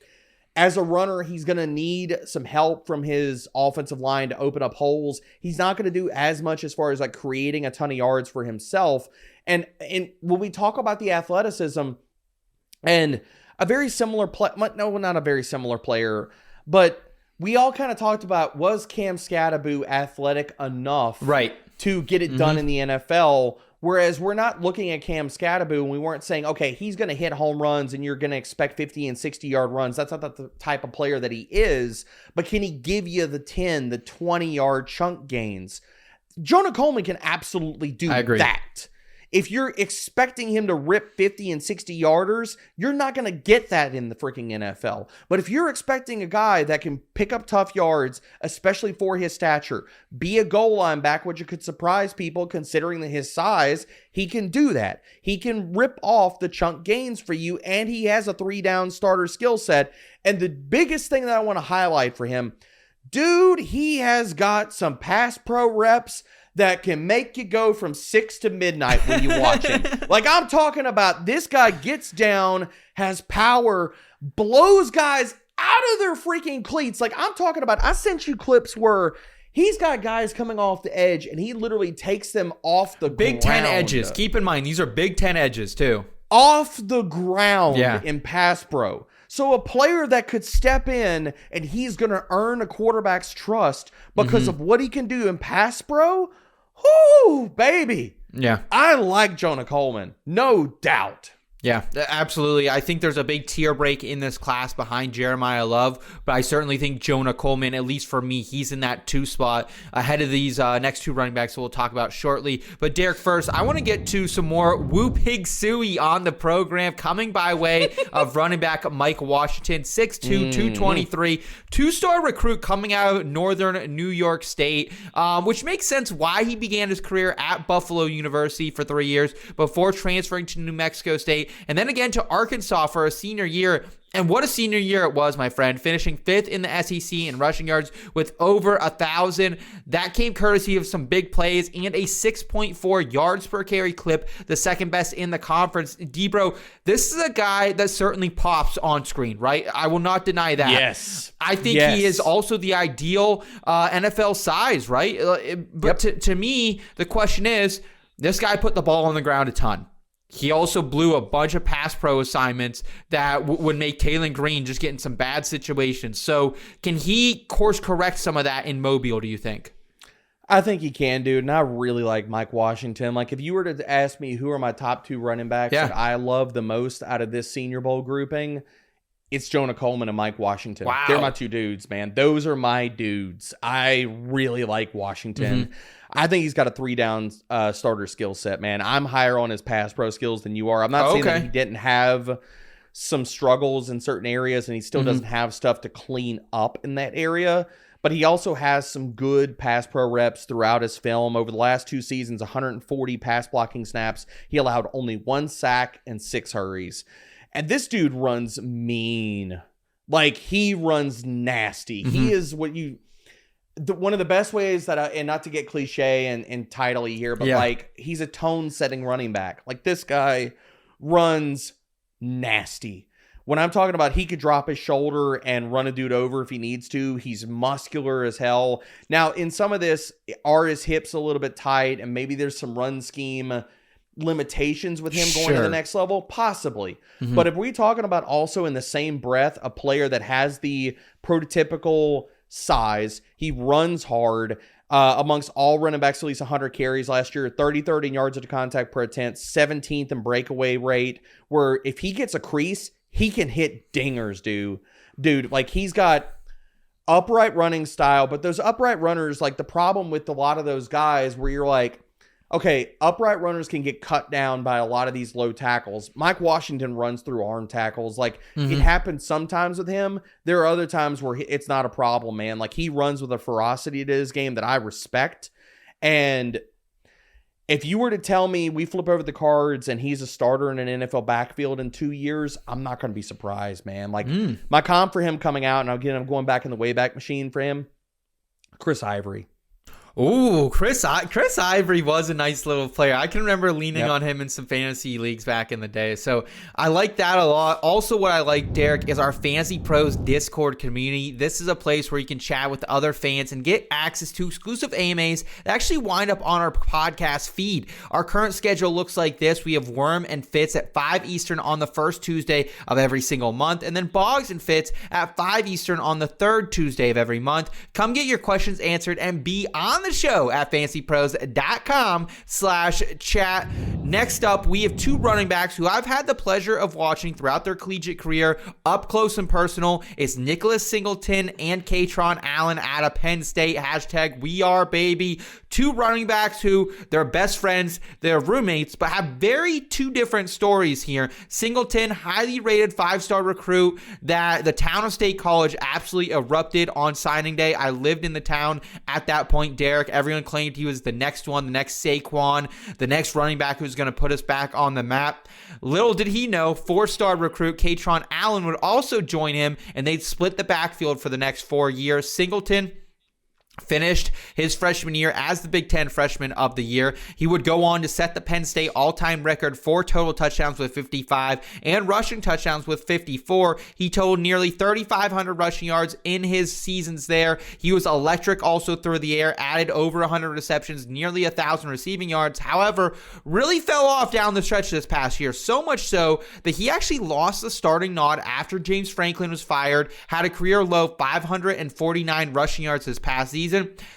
As a runner, he's going to need some help from his offensive line to open up holes. He's not going to do as much as far as like creating a ton of yards for himself. And when we talk about the athleticism and a very similar not a very similar player, but we all kind of talked about, was Cam Scatterbo athletic enough to get it done in the NFL? Whereas we're not looking at Cam Scatterbo and we weren't saying, okay, he's going to hit home runs and you're going to expect 50 and 60-yard runs. That's not the type of player that he is. But can he give you the 10, the 20-yard chunk gains? Jonah Coleman can absolutely do that. If you're expecting him to rip 50 and 60 yarders, you're not going to get that in the freaking NFL. But if you're expecting a guy that can pick up tough yards, especially for his stature, be a goal line back, which could surprise people considering his size, he can do that. He can rip off the chunk gains for you, and he has a 3-down starter skill set. And the biggest thing that I want to highlight for him, dude, he has got some pass pro reps that can make you go from 6 to midnight when you watch him. Like, I'm talking about, this guy gets down, has power, blows guys out of their freaking cleats. Like, I'm talking about, I sent you clips where he's got guys coming off the edge and he literally takes them off the Big ground. 10 edges. Keep in mind, these are Big 10 edges too. Off the ground in pass pro. So a player that could step in and he's going to earn a quarterback's trust because of what he can do in pass pro. Whoo, baby. Yeah. I like Jonah Coleman. No doubt. Yeah, absolutely. I think there's a big tier break in this class behind Jeremiah Love, but I certainly think Jonah Coleman, at least for me, he's in that 2 spot ahead of these next 2 running backs we'll talk about shortly. But Derek, first, I want to get to some more Woo Pig Suey on the program, coming by way of running back Mike Washington, 6'2", 223, 2-star recruit coming out of Northern New York State, which makes sense why he began his career at Buffalo University for 3 years before transferring to New Mexico State. and then again to Arkansas for a senior year. And what a senior year it was, my friend, finishing 5th in the SEC in rushing yards with over 1,000. That came courtesy of some big plays and a 6.4 yards per carry clip, the second best in the conference. Debro, this is a guy that certainly pops on screen, right? I will not deny that. Yes. I think he is also the ideal NFL size, right? But to me, the question is, this guy put the ball on the ground a ton. He also blew a bunch of pass pro assignments that would make Taylen Green just get in some bad situations. So can he course correct some of that in Mobile, do you think? I think he can, dude. And I really like Mike Washington. Like, if you were to ask me who are my top 2 running backs that I love the most out of this Senior Bowl grouping, it's Jonah Coleman and Mike Washington. Wow. They're my 2 dudes, man. Those are my dudes. I really like Washington. I think he's got a 3-down starter skill set, man. I'm higher on his pass pro skills than you are. I'm not saying that he didn't have some struggles in certain areas and he still doesn't have stuff to clean up in that area, but he also has some good pass pro reps throughout his film. Over the last 2 seasons, 140 pass blocking snaps. He allowed only 1 sack and 6 hurries. And this dude runs mean. Like, he runs nasty. He is what you... one of the best ways that and not to get cliche and title-y here, but like, he's a tone-setting running back. Like, this guy runs nasty. When I'm talking about he could drop his shoulder and run a dude over if he needs to, he's muscular as hell. Now, in some of this, are his hips a little bit tight, and maybe there's some run scheme limitations with him going to the next level? Possibly. But if we're talking about also in the same breath, a player that has the prototypical size, he runs hard, amongst all running backs, at least 100 carries last year, 33rd in yards after contact per attempt, 17th in breakaway rate, where if he gets a crease, he can hit dingers, dude. Like, he's got upright running style, but those upright runners, like, the problem with a lot of those guys where you're like, okay, upright runners can get cut down by a lot of these low tackles. Mike Washington runs through arm tackles. Like, it happens sometimes with him. There are other times where it's not a problem, man. Like, he runs with a ferocity to his game that I respect. And if you were to tell me we flip over the cards and he's a starter in an NFL backfield in 2 years, I'm not going to be surprised, man. Like, my comp for him coming out, and again, I'm going back in the Wayback Machine for him, Chris Ivory. Ooh, Chris Ivory was a nice little player. I can remember leaning on him in some fantasy leagues back in the day. So I like that a lot. Also, what I like, Derek, is our Fantasy Pros Discord community. This is a place where you can chat with other fans and get access to exclusive AMAs that actually wind up on our podcast feed. Our current schedule looks like this. We have Worm and Fitz at 5 Eastern on the first Tuesday of every single month, and then Boggs and Fitz at 5 Eastern on the third Tuesday of every month. Come get your questions answered and be on the show at fantasypros.com/chat. Next up, we have 2 running backs who I've had the pleasure of watching throughout their collegiate career up close and personal. It's Nicholas Singleton and Kaytron Allen out of Penn State. # we are baby. 2 running backs who they're best friends, they're roommates, but have very 2 different stories here. Singleton, highly rated 5-star recruit that the town of State College absolutely erupted on signing day. I lived in the town at that point, Derek. Everyone claimed he was the next one, the next Saquon, the next running back who's going to put us back on the map. Little did he know, 4-star recruit Kaytron Allen would also join him, and they'd split the backfield for the next 4 years. Singleton finished his freshman year as the Big Ten Freshman of the Year. He would go on to set the Penn State all-time record for total touchdowns with 55 and rushing touchdowns with 54. He totaled nearly 3,500 rushing yards in his seasons there. He was electric also through the air, added over 100 receptions, nearly 1,000 receiving yards. However, really fell off down the stretch this past year, so much so that he actually lost the starting nod after James Franklin was fired, had a career low 549 rushing yards this past season.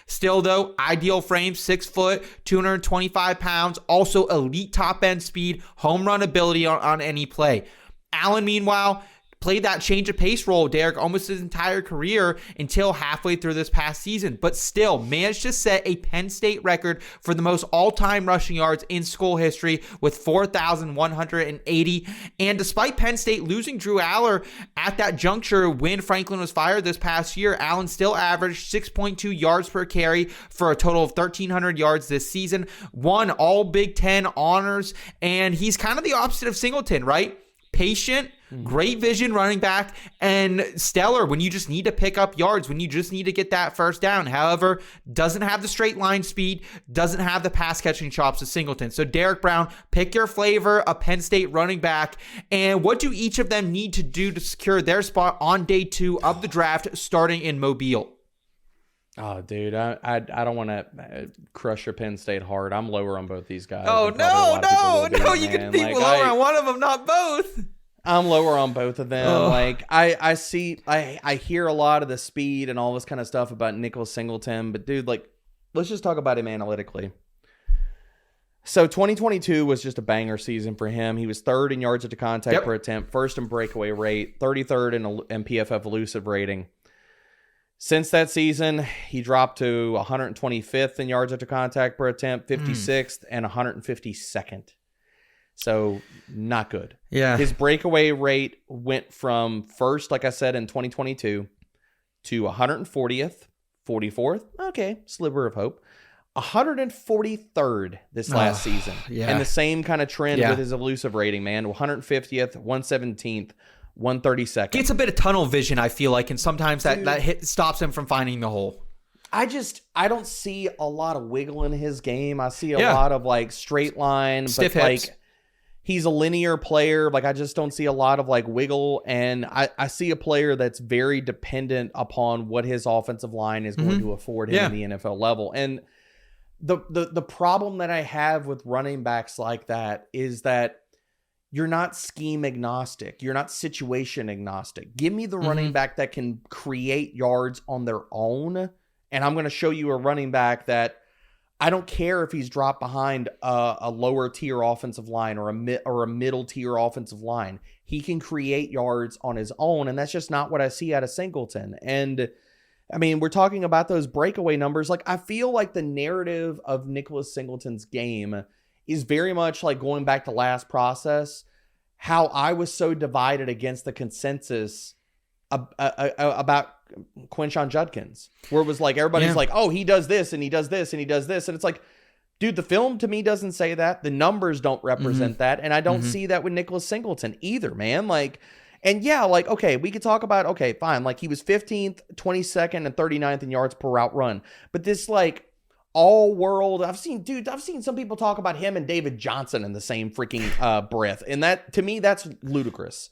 Still, though, ideal frame, 6 foot, 225 pounds, also elite top end speed, home run ability on any play. Allen, meanwhile, played that change of pace role, Derek, almost his entire career until halfway through this past season, but still managed to set a Penn State record for the most all-time rushing yards in school history with 4,180. And despite Penn State losing Drew Aller at that juncture when Franklin was fired this past year, Allen still averaged 6.2 yards per carry for a total of 1,300 yards this season, won all Big Ten honors, and he's kind of the opposite of Singleton, right? Patient, great vision running back, and stellar when you just need to pick up yards, when you just need to get that first down. However, doesn't have the straight line speed, doesn't have the pass catching chops of Singleton. So Derek Brown, pick your flavor, a Penn State running back. And what do each of them need to do to secure their spot on day 2 of the draft starting in Mobile? Oh, dude, I don't want to crush your Penn State heart. I'm lower on both these guys. Oh, no, you can be lower on one of them, not both. I'm lower on both of them. Oh. Like, I hear a lot of the speed and all this kind of stuff about Nicholas Singleton, but dude, like, let's just talk about him analytically. So 2022 was just a banger season for him. He was 3rd in yards after contact per attempt, 1st in breakaway rate, 33rd in PFF elusive rating. Since that season, he dropped to 125th in yards after contact per attempt, 56th, and 152nd. So, not good. Yeah. His breakaway rate went from 1st, like I said, in 2022, to 140th, 44th. Okay, sliver of hope. 143rd this last season. Yeah. And the same kind of trend with his elusive rating, man. 150th, 117th. 132nd. Gets a bit of tunnel vision, I feel like, and sometimes that hit stops him from finding the hole. I don't see a lot of wiggle in his game. I see a lot of like straight line, stiff but hips. Like he's a linear player. Like I just don't see a lot of like wiggle, and I see a player that's very dependent upon what his offensive line is going to afford him in the NFL level. And the problem that I have with running backs like that is that you're not scheme agnostic. You're not situation agnostic. Give me the running back that can create yards on their own. And I'm going to show you a running back that I don't care if he's dropped behind a lower tier offensive line or a middle tier offensive line. He can create yards on his own. And that's just not what I see out of Singleton. And I mean, we're talking about those breakaway numbers. Like I feel like the narrative of Nicholas Singleton's game is very much like going back to last process, how I was so divided against the consensus about Quinshon Judkins, where it was like, everybody's like, oh, he does this and he does this and he does this. And it's like, dude, the film to me doesn't say that. The numbers don't represent that. And I don't see that with Nicholas Singleton either, man. Like, and yeah, like, okay, we could talk about, okay, fine. Like he was 15th, 22nd, and 39th in yards per route run. But this like, all world, I've seen some people talk about him and David Johnson in the same freaking breath. And that, to me, that's ludicrous.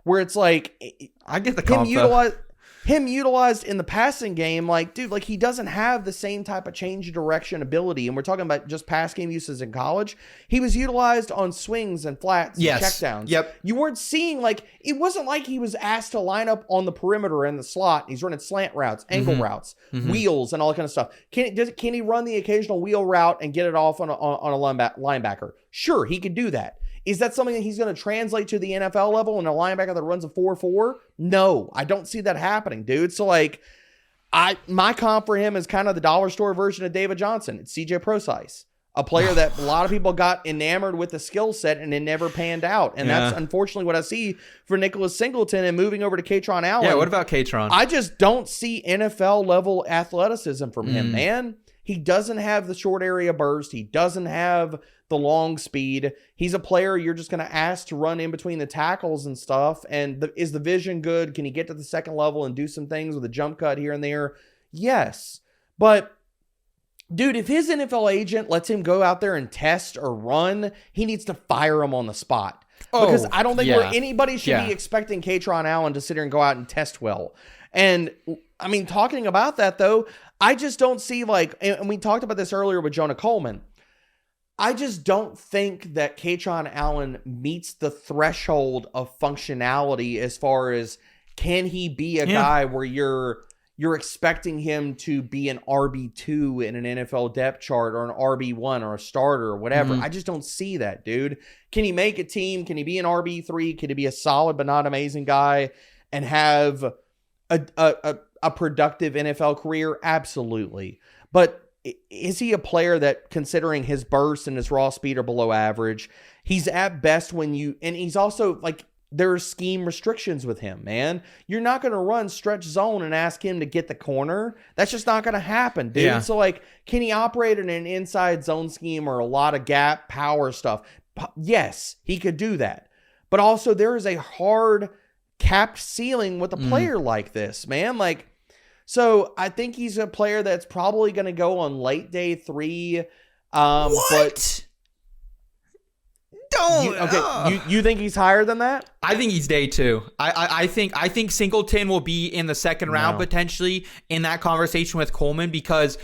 Where it's like, I get the comp, him utilized in the passing game, like, dude, like he doesn't have the same type of change of direction ability. And we're talking about just pass game uses in college. He was utilized on swings and flats and checkdowns. Yep. You weren't seeing, like, it wasn't like he was asked to line up on the perimeter in the slot. He's running slant routes, angle routes, wheels, and all that kind of stuff. Can he run the occasional wheel route and get it off on a linebacker? Sure, he could do that. Is that something that he's going to translate to the NFL level and a linebacker that runs a 4.4? No, I don't see that happening, dude. So, like, my comp for him is kind of the dollar store version of David Johnson. It's CJ Procise, a player that a lot of people got enamored with the skill set and it never panned out. And that's unfortunately what I see for Nicholas Singleton. And moving over to Kaytron Allen. Yeah, what about Kaytron? I just don't see NFL level athleticism from him, man. He doesn't have the short area burst. He doesn't have the long speed. He's a player you're just going to ask to run in between the tackles and stuff. And is the vision good? Can he get to the second level and do some things with a jump cut here and there? Yes. But dude, if his NFL agent lets him go out there and test or run, he needs to fire him on the spot. Because I don't think anybody should be expecting Kaytron Allen to sit here and go out and test well. And I mean, talking about that though, I just don't see, like, and we talked about this earlier with Jonah Coleman. I just don't think that Kaytron Allen meets the threshold of functionality as far as, can he be a guy where you're you're expecting him to be an RB2 in an NFL depth chart or an RB1 or a starter or whatever. I just don't see that, dude. Can he make a team? Can he be an RB3? Can he be a solid but not amazing guy and have a productive NFL career? Absolutely. But is he a player that, considering his burst and his raw speed are below average, he's at best and he's also like, there are scheme restrictions with him, man. You're not going to run stretch zone and ask him to get the corner. That's just not going to happen, dude. Yeah. So, like, can he operate in an inside zone scheme or a lot of gap power stuff? Yes, he could do that. But also, there is a hard capped ceiling with a player like this, man. Like, so I think he's a player that's probably going to go on late day 3. What? But you think he's higher than that? I think he's day 2. I think Singleton will be in the second round potentially in that conversation with Coleman, because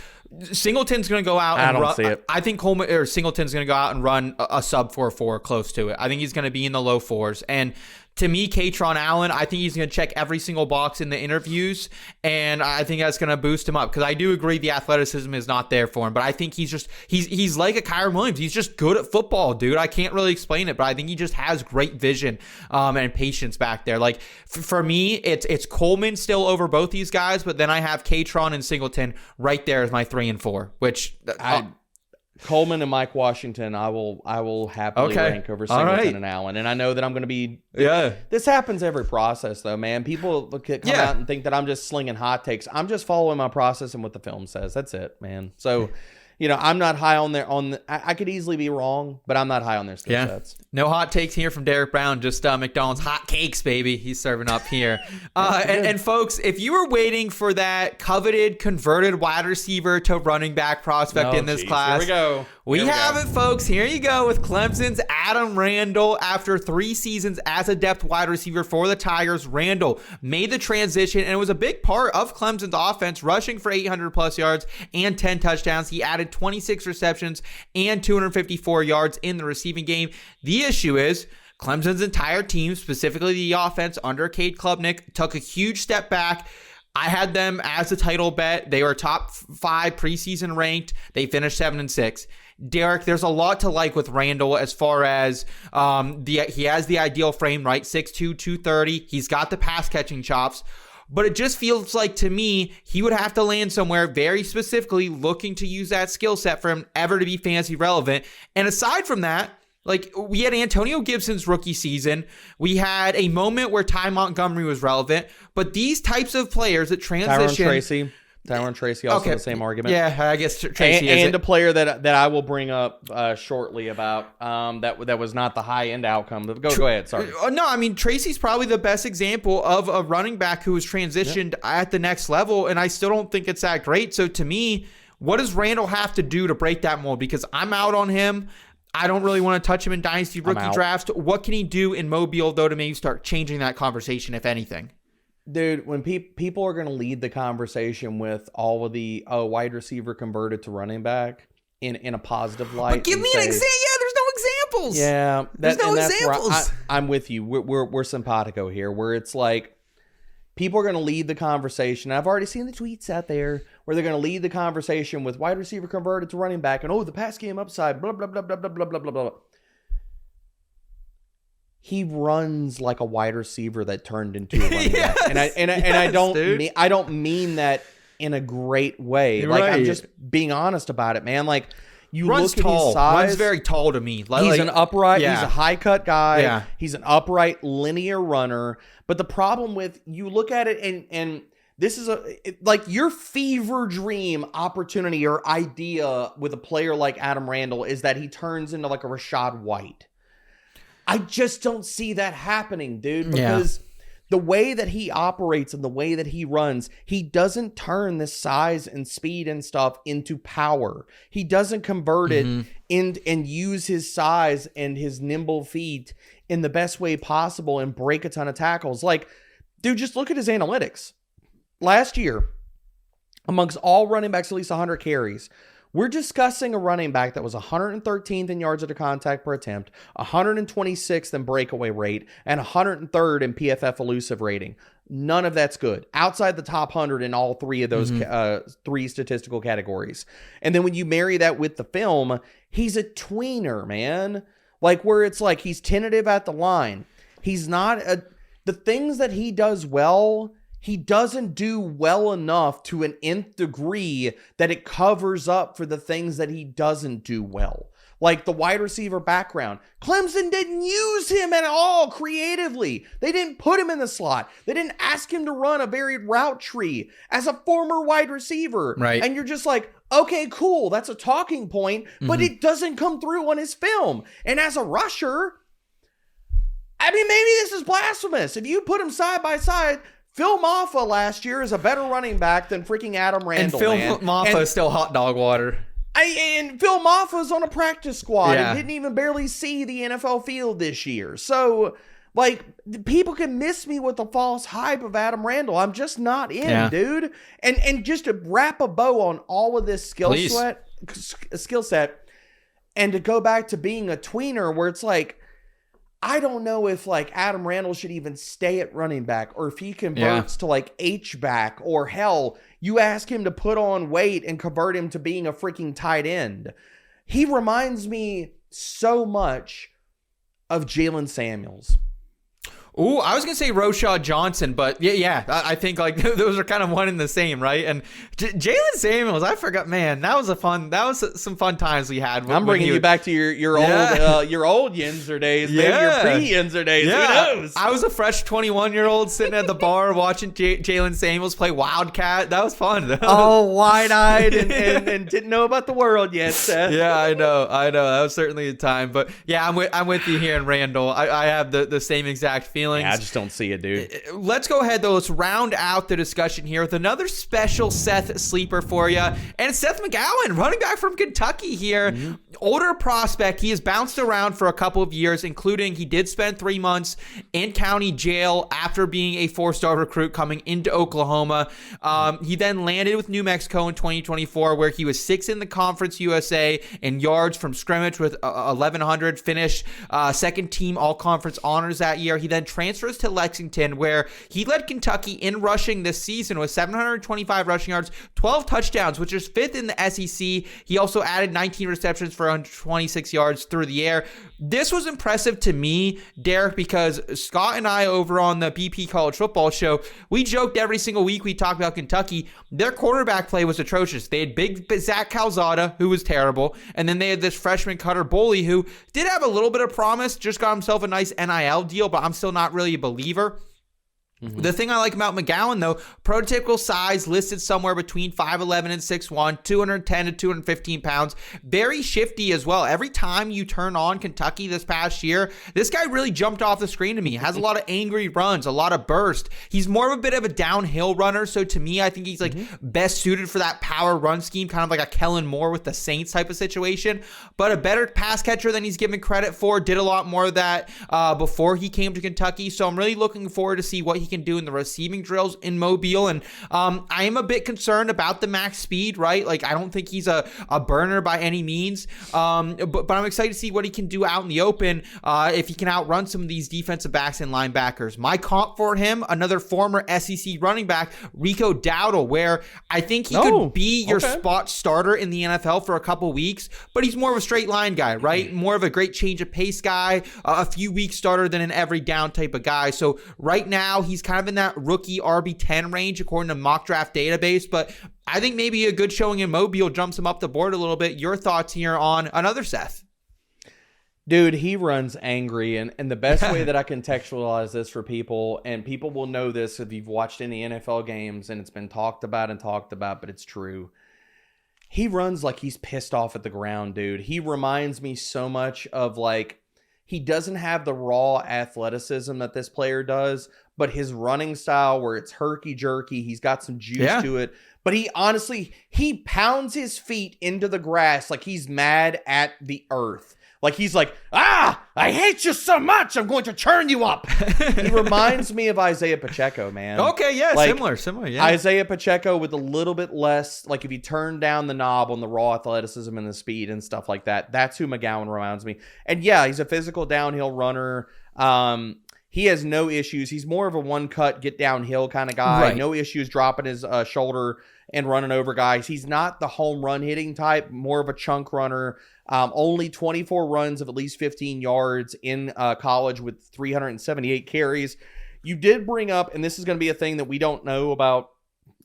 Singleton's going to go out and run. See it. I think Singleton's going to go out and run a sub 4.4 close to it. I think he's going to be in the low 4s. And to me, Kaytron Allen, I think he's going to check every single box in the interviews, and I think that's going to boost him up, because I do agree the athleticism is not there for him, but I think he's like a Kyron Williams. He's just good at football, dude. I can't really explain it, but I think he just has great vision and patience back there. Like, for me, it's Coleman still over both these guys, but then I have Kaytron and Singleton right there as my 3 and 4, which Coleman and Mike Washington, I will happily rank over Singleton and Allen. And I know that I'm going to be... Yeah. This happens every process, though, man. People come out and think that I'm just slinging hot takes. I'm just following my process and what the film says. That's it, man. So, I'm not high on I could easily be wrong, but I'm not high on their skill sets. No hot takes here from Derek Brown. Just McDonald's hot cakes, baby. He's serving up here. And folks, if you were waiting for that coveted converted wide receiver to running back prospect in this class, here we go. We have it, folks. Here you go with Clemson's Adam Randall. After 3 seasons as a depth wide receiver for the Tigers, Randall made the transition, and it was a big part of Clemson's offense, rushing for 800 plus yards and 10 touchdowns. He added 26 receptions and 254 yards in the receiving game. The issue is Clemson's entire team, specifically the offense under Cade Klubnik, took a huge step back. I had them as a title bet. They were top 5 preseason ranked. They finished 7-6. Derek, there's a lot to like with Randall as far as he has the ideal frame, right? 6'2", 230. He's got the pass catching chops. But it just feels like, to me, he would have to land somewhere very specifically looking to use that skill set for him ever to be fantasy relevant. And aside from that, like, we had Antonio Gibson's rookie season. We had a moment where Ty Montgomery was relevant. But these types of players that transition... Tyron Tracy, also the same argument. Yeah, I guess Tracy and a player that I will bring up shortly about that was not the high end outcome. But go ahead. Sorry. No, I mean, Tracy's probably the best example of a running back who was transitioned at the next level, and I still don't think it's that great. So to me, what does Randall have to do to break that mold? Because I'm out on him. I don't really want to touch him in Dynasty rookie drafts. What can he do in Mobile, though, to maybe start changing that conversation, if anything? Dude, when people are going to lead the conversation with all of the wide receiver converted to running back in a positive light. But give me an example. Yeah, there's no examples. Yeah. There's no examples. I'm with you. We're simpatico here, where it's like people are going to lead the conversation. I've already seen the tweets out there where they're going to lead the conversation with wide receiver converted to running back and, the pass game upside, blah, blah, blah, blah, blah, blah, blah, blah, blah. He runs like a wide receiver that turned into a running back. And I don't mean that in a great way. Like, I'm just being honest about it, man. Like, runs look tall. At his size. Runs very tall to me. He's an upright. Yeah. He's a high cut guy. Yeah. He's an upright linear runner. But the problem with, you look at it and this is like your fever dream opportunity or idea with a player like Adam Randall is that he turns into like a Rashad White. I just don't see that happening, dude, because the way that he operates and the way that he runs, he doesn't turn this size and speed and stuff into power. He doesn't convert it and use his size and his nimble feet in the best way possible and break a ton of tackles. Like, dude, just look at his analytics. Last year, amongst all running backs, at least 100 carries, we're discussing a running back that was 113th in yards after contact per attempt, 126th in breakaway rate, and 103rd in PFF elusive rating. None of that's good. Outside the top 100 in all three of those three statistical categories. And then when you marry that with the film, he's a tweener, man. Like where it's like he's tentative at the line. He's not the things that he does well, he doesn't do well enough to an nth degree that it covers up for the things that he doesn't do well. Like the wide receiver background. Clemson didn't use him at all creatively. They didn't put him in the slot. They didn't ask him to run a varied route tree as a former wide receiver. Right. And you're just like, okay, cool. That's a talking point, but it doesn't come through on his film. And as a rusher, I mean, maybe this is blasphemous. If you put him side by side, Phil Maffa last year is a better running back than freaking Adam Randall. And Phil Maffa is still hot dog water. And Phil Maffa's on a practice squad and didn't even barely see the NFL field this year. So, like, people can miss me with the false hype of Adam Randall. I'm just not in, dude. And just to wrap a bow on all of this skill set, and to go back to being a tweener where it's like, I don't know if like Adam Randall should even stay at running back or if he converts to like H-back or hell, you ask him to put on weight and convert him to being a freaking tight end. He reminds me so much of Jalen Samuels. Ooh, I was going to say Roshaw Johnson, but I think like those are kind of one and the same, right? And Jalen Samuels, I forgot, man, that was some fun times we had. I'm bringing you back to your old Yinzer days, maybe your pre-Yinzer days, who knows? I was a fresh 21-year-old sitting at the bar watching Jalen Samuels play Wildcat. That was fun. Oh, wide-eyed and didn't know about the world yet, Seth. Yeah, I know. That was certainly a time. But yeah, I'm with you here in Randall. I have the same exact feeling. Yeah, I just don't see it, dude. Let's go ahead, though. Let's round out the discussion here with another special Seth sleeper for you. And it's Seth McGowan, running back from Kentucky here. Older prospect. He has bounced around for a couple of years, including he did spend 3 months in county jail after being a 4-star recruit coming into Oklahoma. He then landed with New Mexico in 2024, where he was 6th in the Conference USA in yards from scrimmage with 1,100, finished second team all-conference honors that year. He then transfers to Lexington, where he led Kentucky in rushing this season with 725 rushing yards, 12 touchdowns, which is 5th in the SEC. He also added 19 receptions for 126 yards through the air. This was impressive to me, Derek, because Scott and I over on the BP College Football Show, we joked every single week we talked about Kentucky. Their quarterback play was atrocious. They had big Zach Calzada, who was terrible, and then they had this freshman Cutter Boley, who did have a little bit of promise, just got himself a nice NIL deal, but I'm still not really a believer. The thing I like about McGowan, though, prototypical size listed somewhere between 5'11 and 6'1", 210 to 215 pounds. Very shifty as well. Every time you turn on Kentucky this past year, this guy really jumped off the screen to me. Has a lot of angry runs, a lot of burst. He's more of a bit of a downhill runner. So to me, I think he's like best suited for that power run scheme, kind of like a Kellen Moore with the Saints type of situation. But a better pass catcher than he's given credit for. Did a lot more of that before he came to Kentucky. So I'm really looking forward to see what he can do in the receiving drills in Mobile. And I am a bit concerned about the max speed, right? Like, I don't think he's a burner by any means. But I'm excited to see what he can do out in the open if he can outrun some of these defensive backs and linebackers. My comp for him, another former SEC running back, Rico Dowdle, where I think he could be your spot starter in the NFL for a couple weeks, but he's more of a straight line guy, right? More of a great change of pace guy, a few week starter than an every down type of guy. So right now he's kind of in that rookie RB10 range according to mock draft database, but I think maybe a good showing in Mobile jumps him up the board a little bit. Your thoughts here on another Seth? Dude, he runs angry, and the best way that I contextualize this for people, and people will know this if you've watched any NFL games, and it's been talked about, but it's true. He runs like he's pissed off at the ground, dude. He reminds me so much of, like, he doesn't have the raw athleticism that this player does, but his running style where it's herky-jerky, he's got some juice to it. But he honestly, he pounds his feet into the grass like he's mad at the earth. Like he's like, I hate you so much, I'm going to churn you up. He reminds me of Isaiah Pacheco, man. Okay, yeah, like, similar, yeah. Isaiah Pacheco with a little bit less, like if you turn down the knob on the raw athleticism and the speed and stuff like that, that's who McGowan reminds me. And yeah, he's a physical downhill runner. he has no issues. He's more of a one cut, get downhill kind of guy. Right. No issues dropping his shoulder and running over guys. He's not the home run hitting type, more of a chunk runner. Only 24 runs of at least 15 yards in college with 378 carries. You did bring up, and this is going to be a thing that we don't know about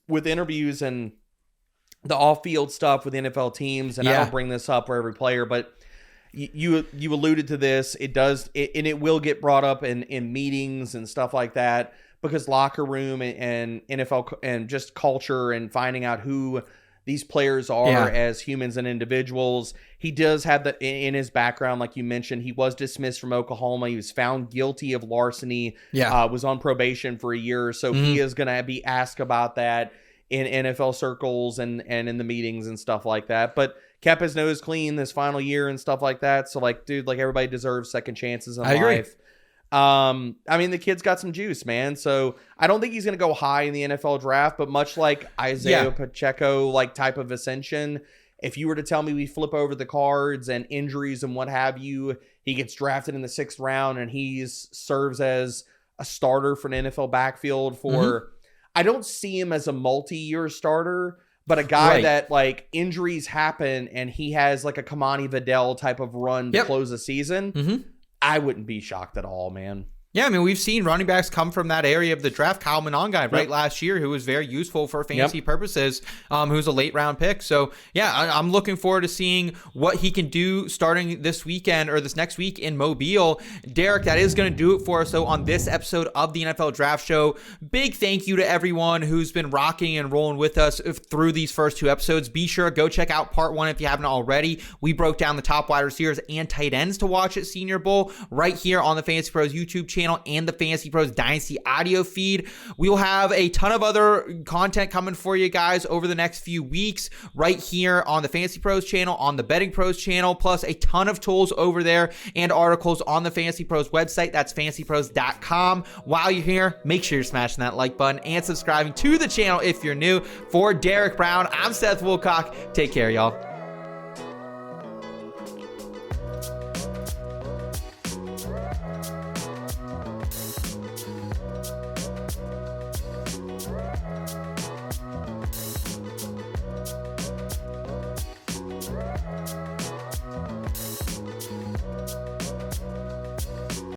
with interviews and the off-field stuff with NFL teams, and I don't bring this up for every player, but you alluded to this. It does, and it will get brought up in meetings and stuff like that, because locker room and NFL and just culture and finding out who these players are as humans and individuals. He does have in his background, like you mentioned, he was dismissed from Oklahoma. He was found guilty of larceny, was on probation for a year. So he is going to be asked about that in NFL circles and in the meetings and stuff like that. But kept his nose clean this final year and stuff like that. So like, dude, like everybody deserves second chances in life. Agree. I mean, the kid's got some juice, man. So I don't think he's going to go high in the NFL draft, but much like Isaiah Pacheco, like type of ascension, if you were to tell me we flip over the cards and injuries and what have you, he gets drafted in the 6th round and he serves as a starter for an NFL backfield for, I don't see him as a multi-year starter, but a guy that like injuries happen and he has like a Kamani Vidal type of run to close a season. I wouldn't be shocked at all, man. Yeah, I mean, we've seen running backs come from that area of the draft. Kyle Monangai, right, last year, who was very useful for fantasy purposes, who's a late-round pick. So, yeah, I'm looking forward to seeing what he can do starting this weekend or this next week in Mobile. Derek, that is going to do it for us, though, on this episode of the NFL Draft Show. Big thank you to everyone who's been rocking and rolling with us through these first 2 episodes. Be sure to go check out part 1 if you haven't already. We broke down the top wide receivers and tight ends to watch at Senior Bowl right here on the Fantasy Pros YouTube channel and the Fantasy Pros Dynasty audio feed. We will have a ton of other content coming for you guys over the next few weeks right here on the Fantasy Pros channel, on the Betting Pros channel, plus a ton of tools over there and articles on the Fantasy Pros website. That's fantasypros.com. While you're here, make sure you're smashing that like button and subscribing to the channel if you're new. For Derek Brown, I'm Seth Woolcock. Take care, y'all.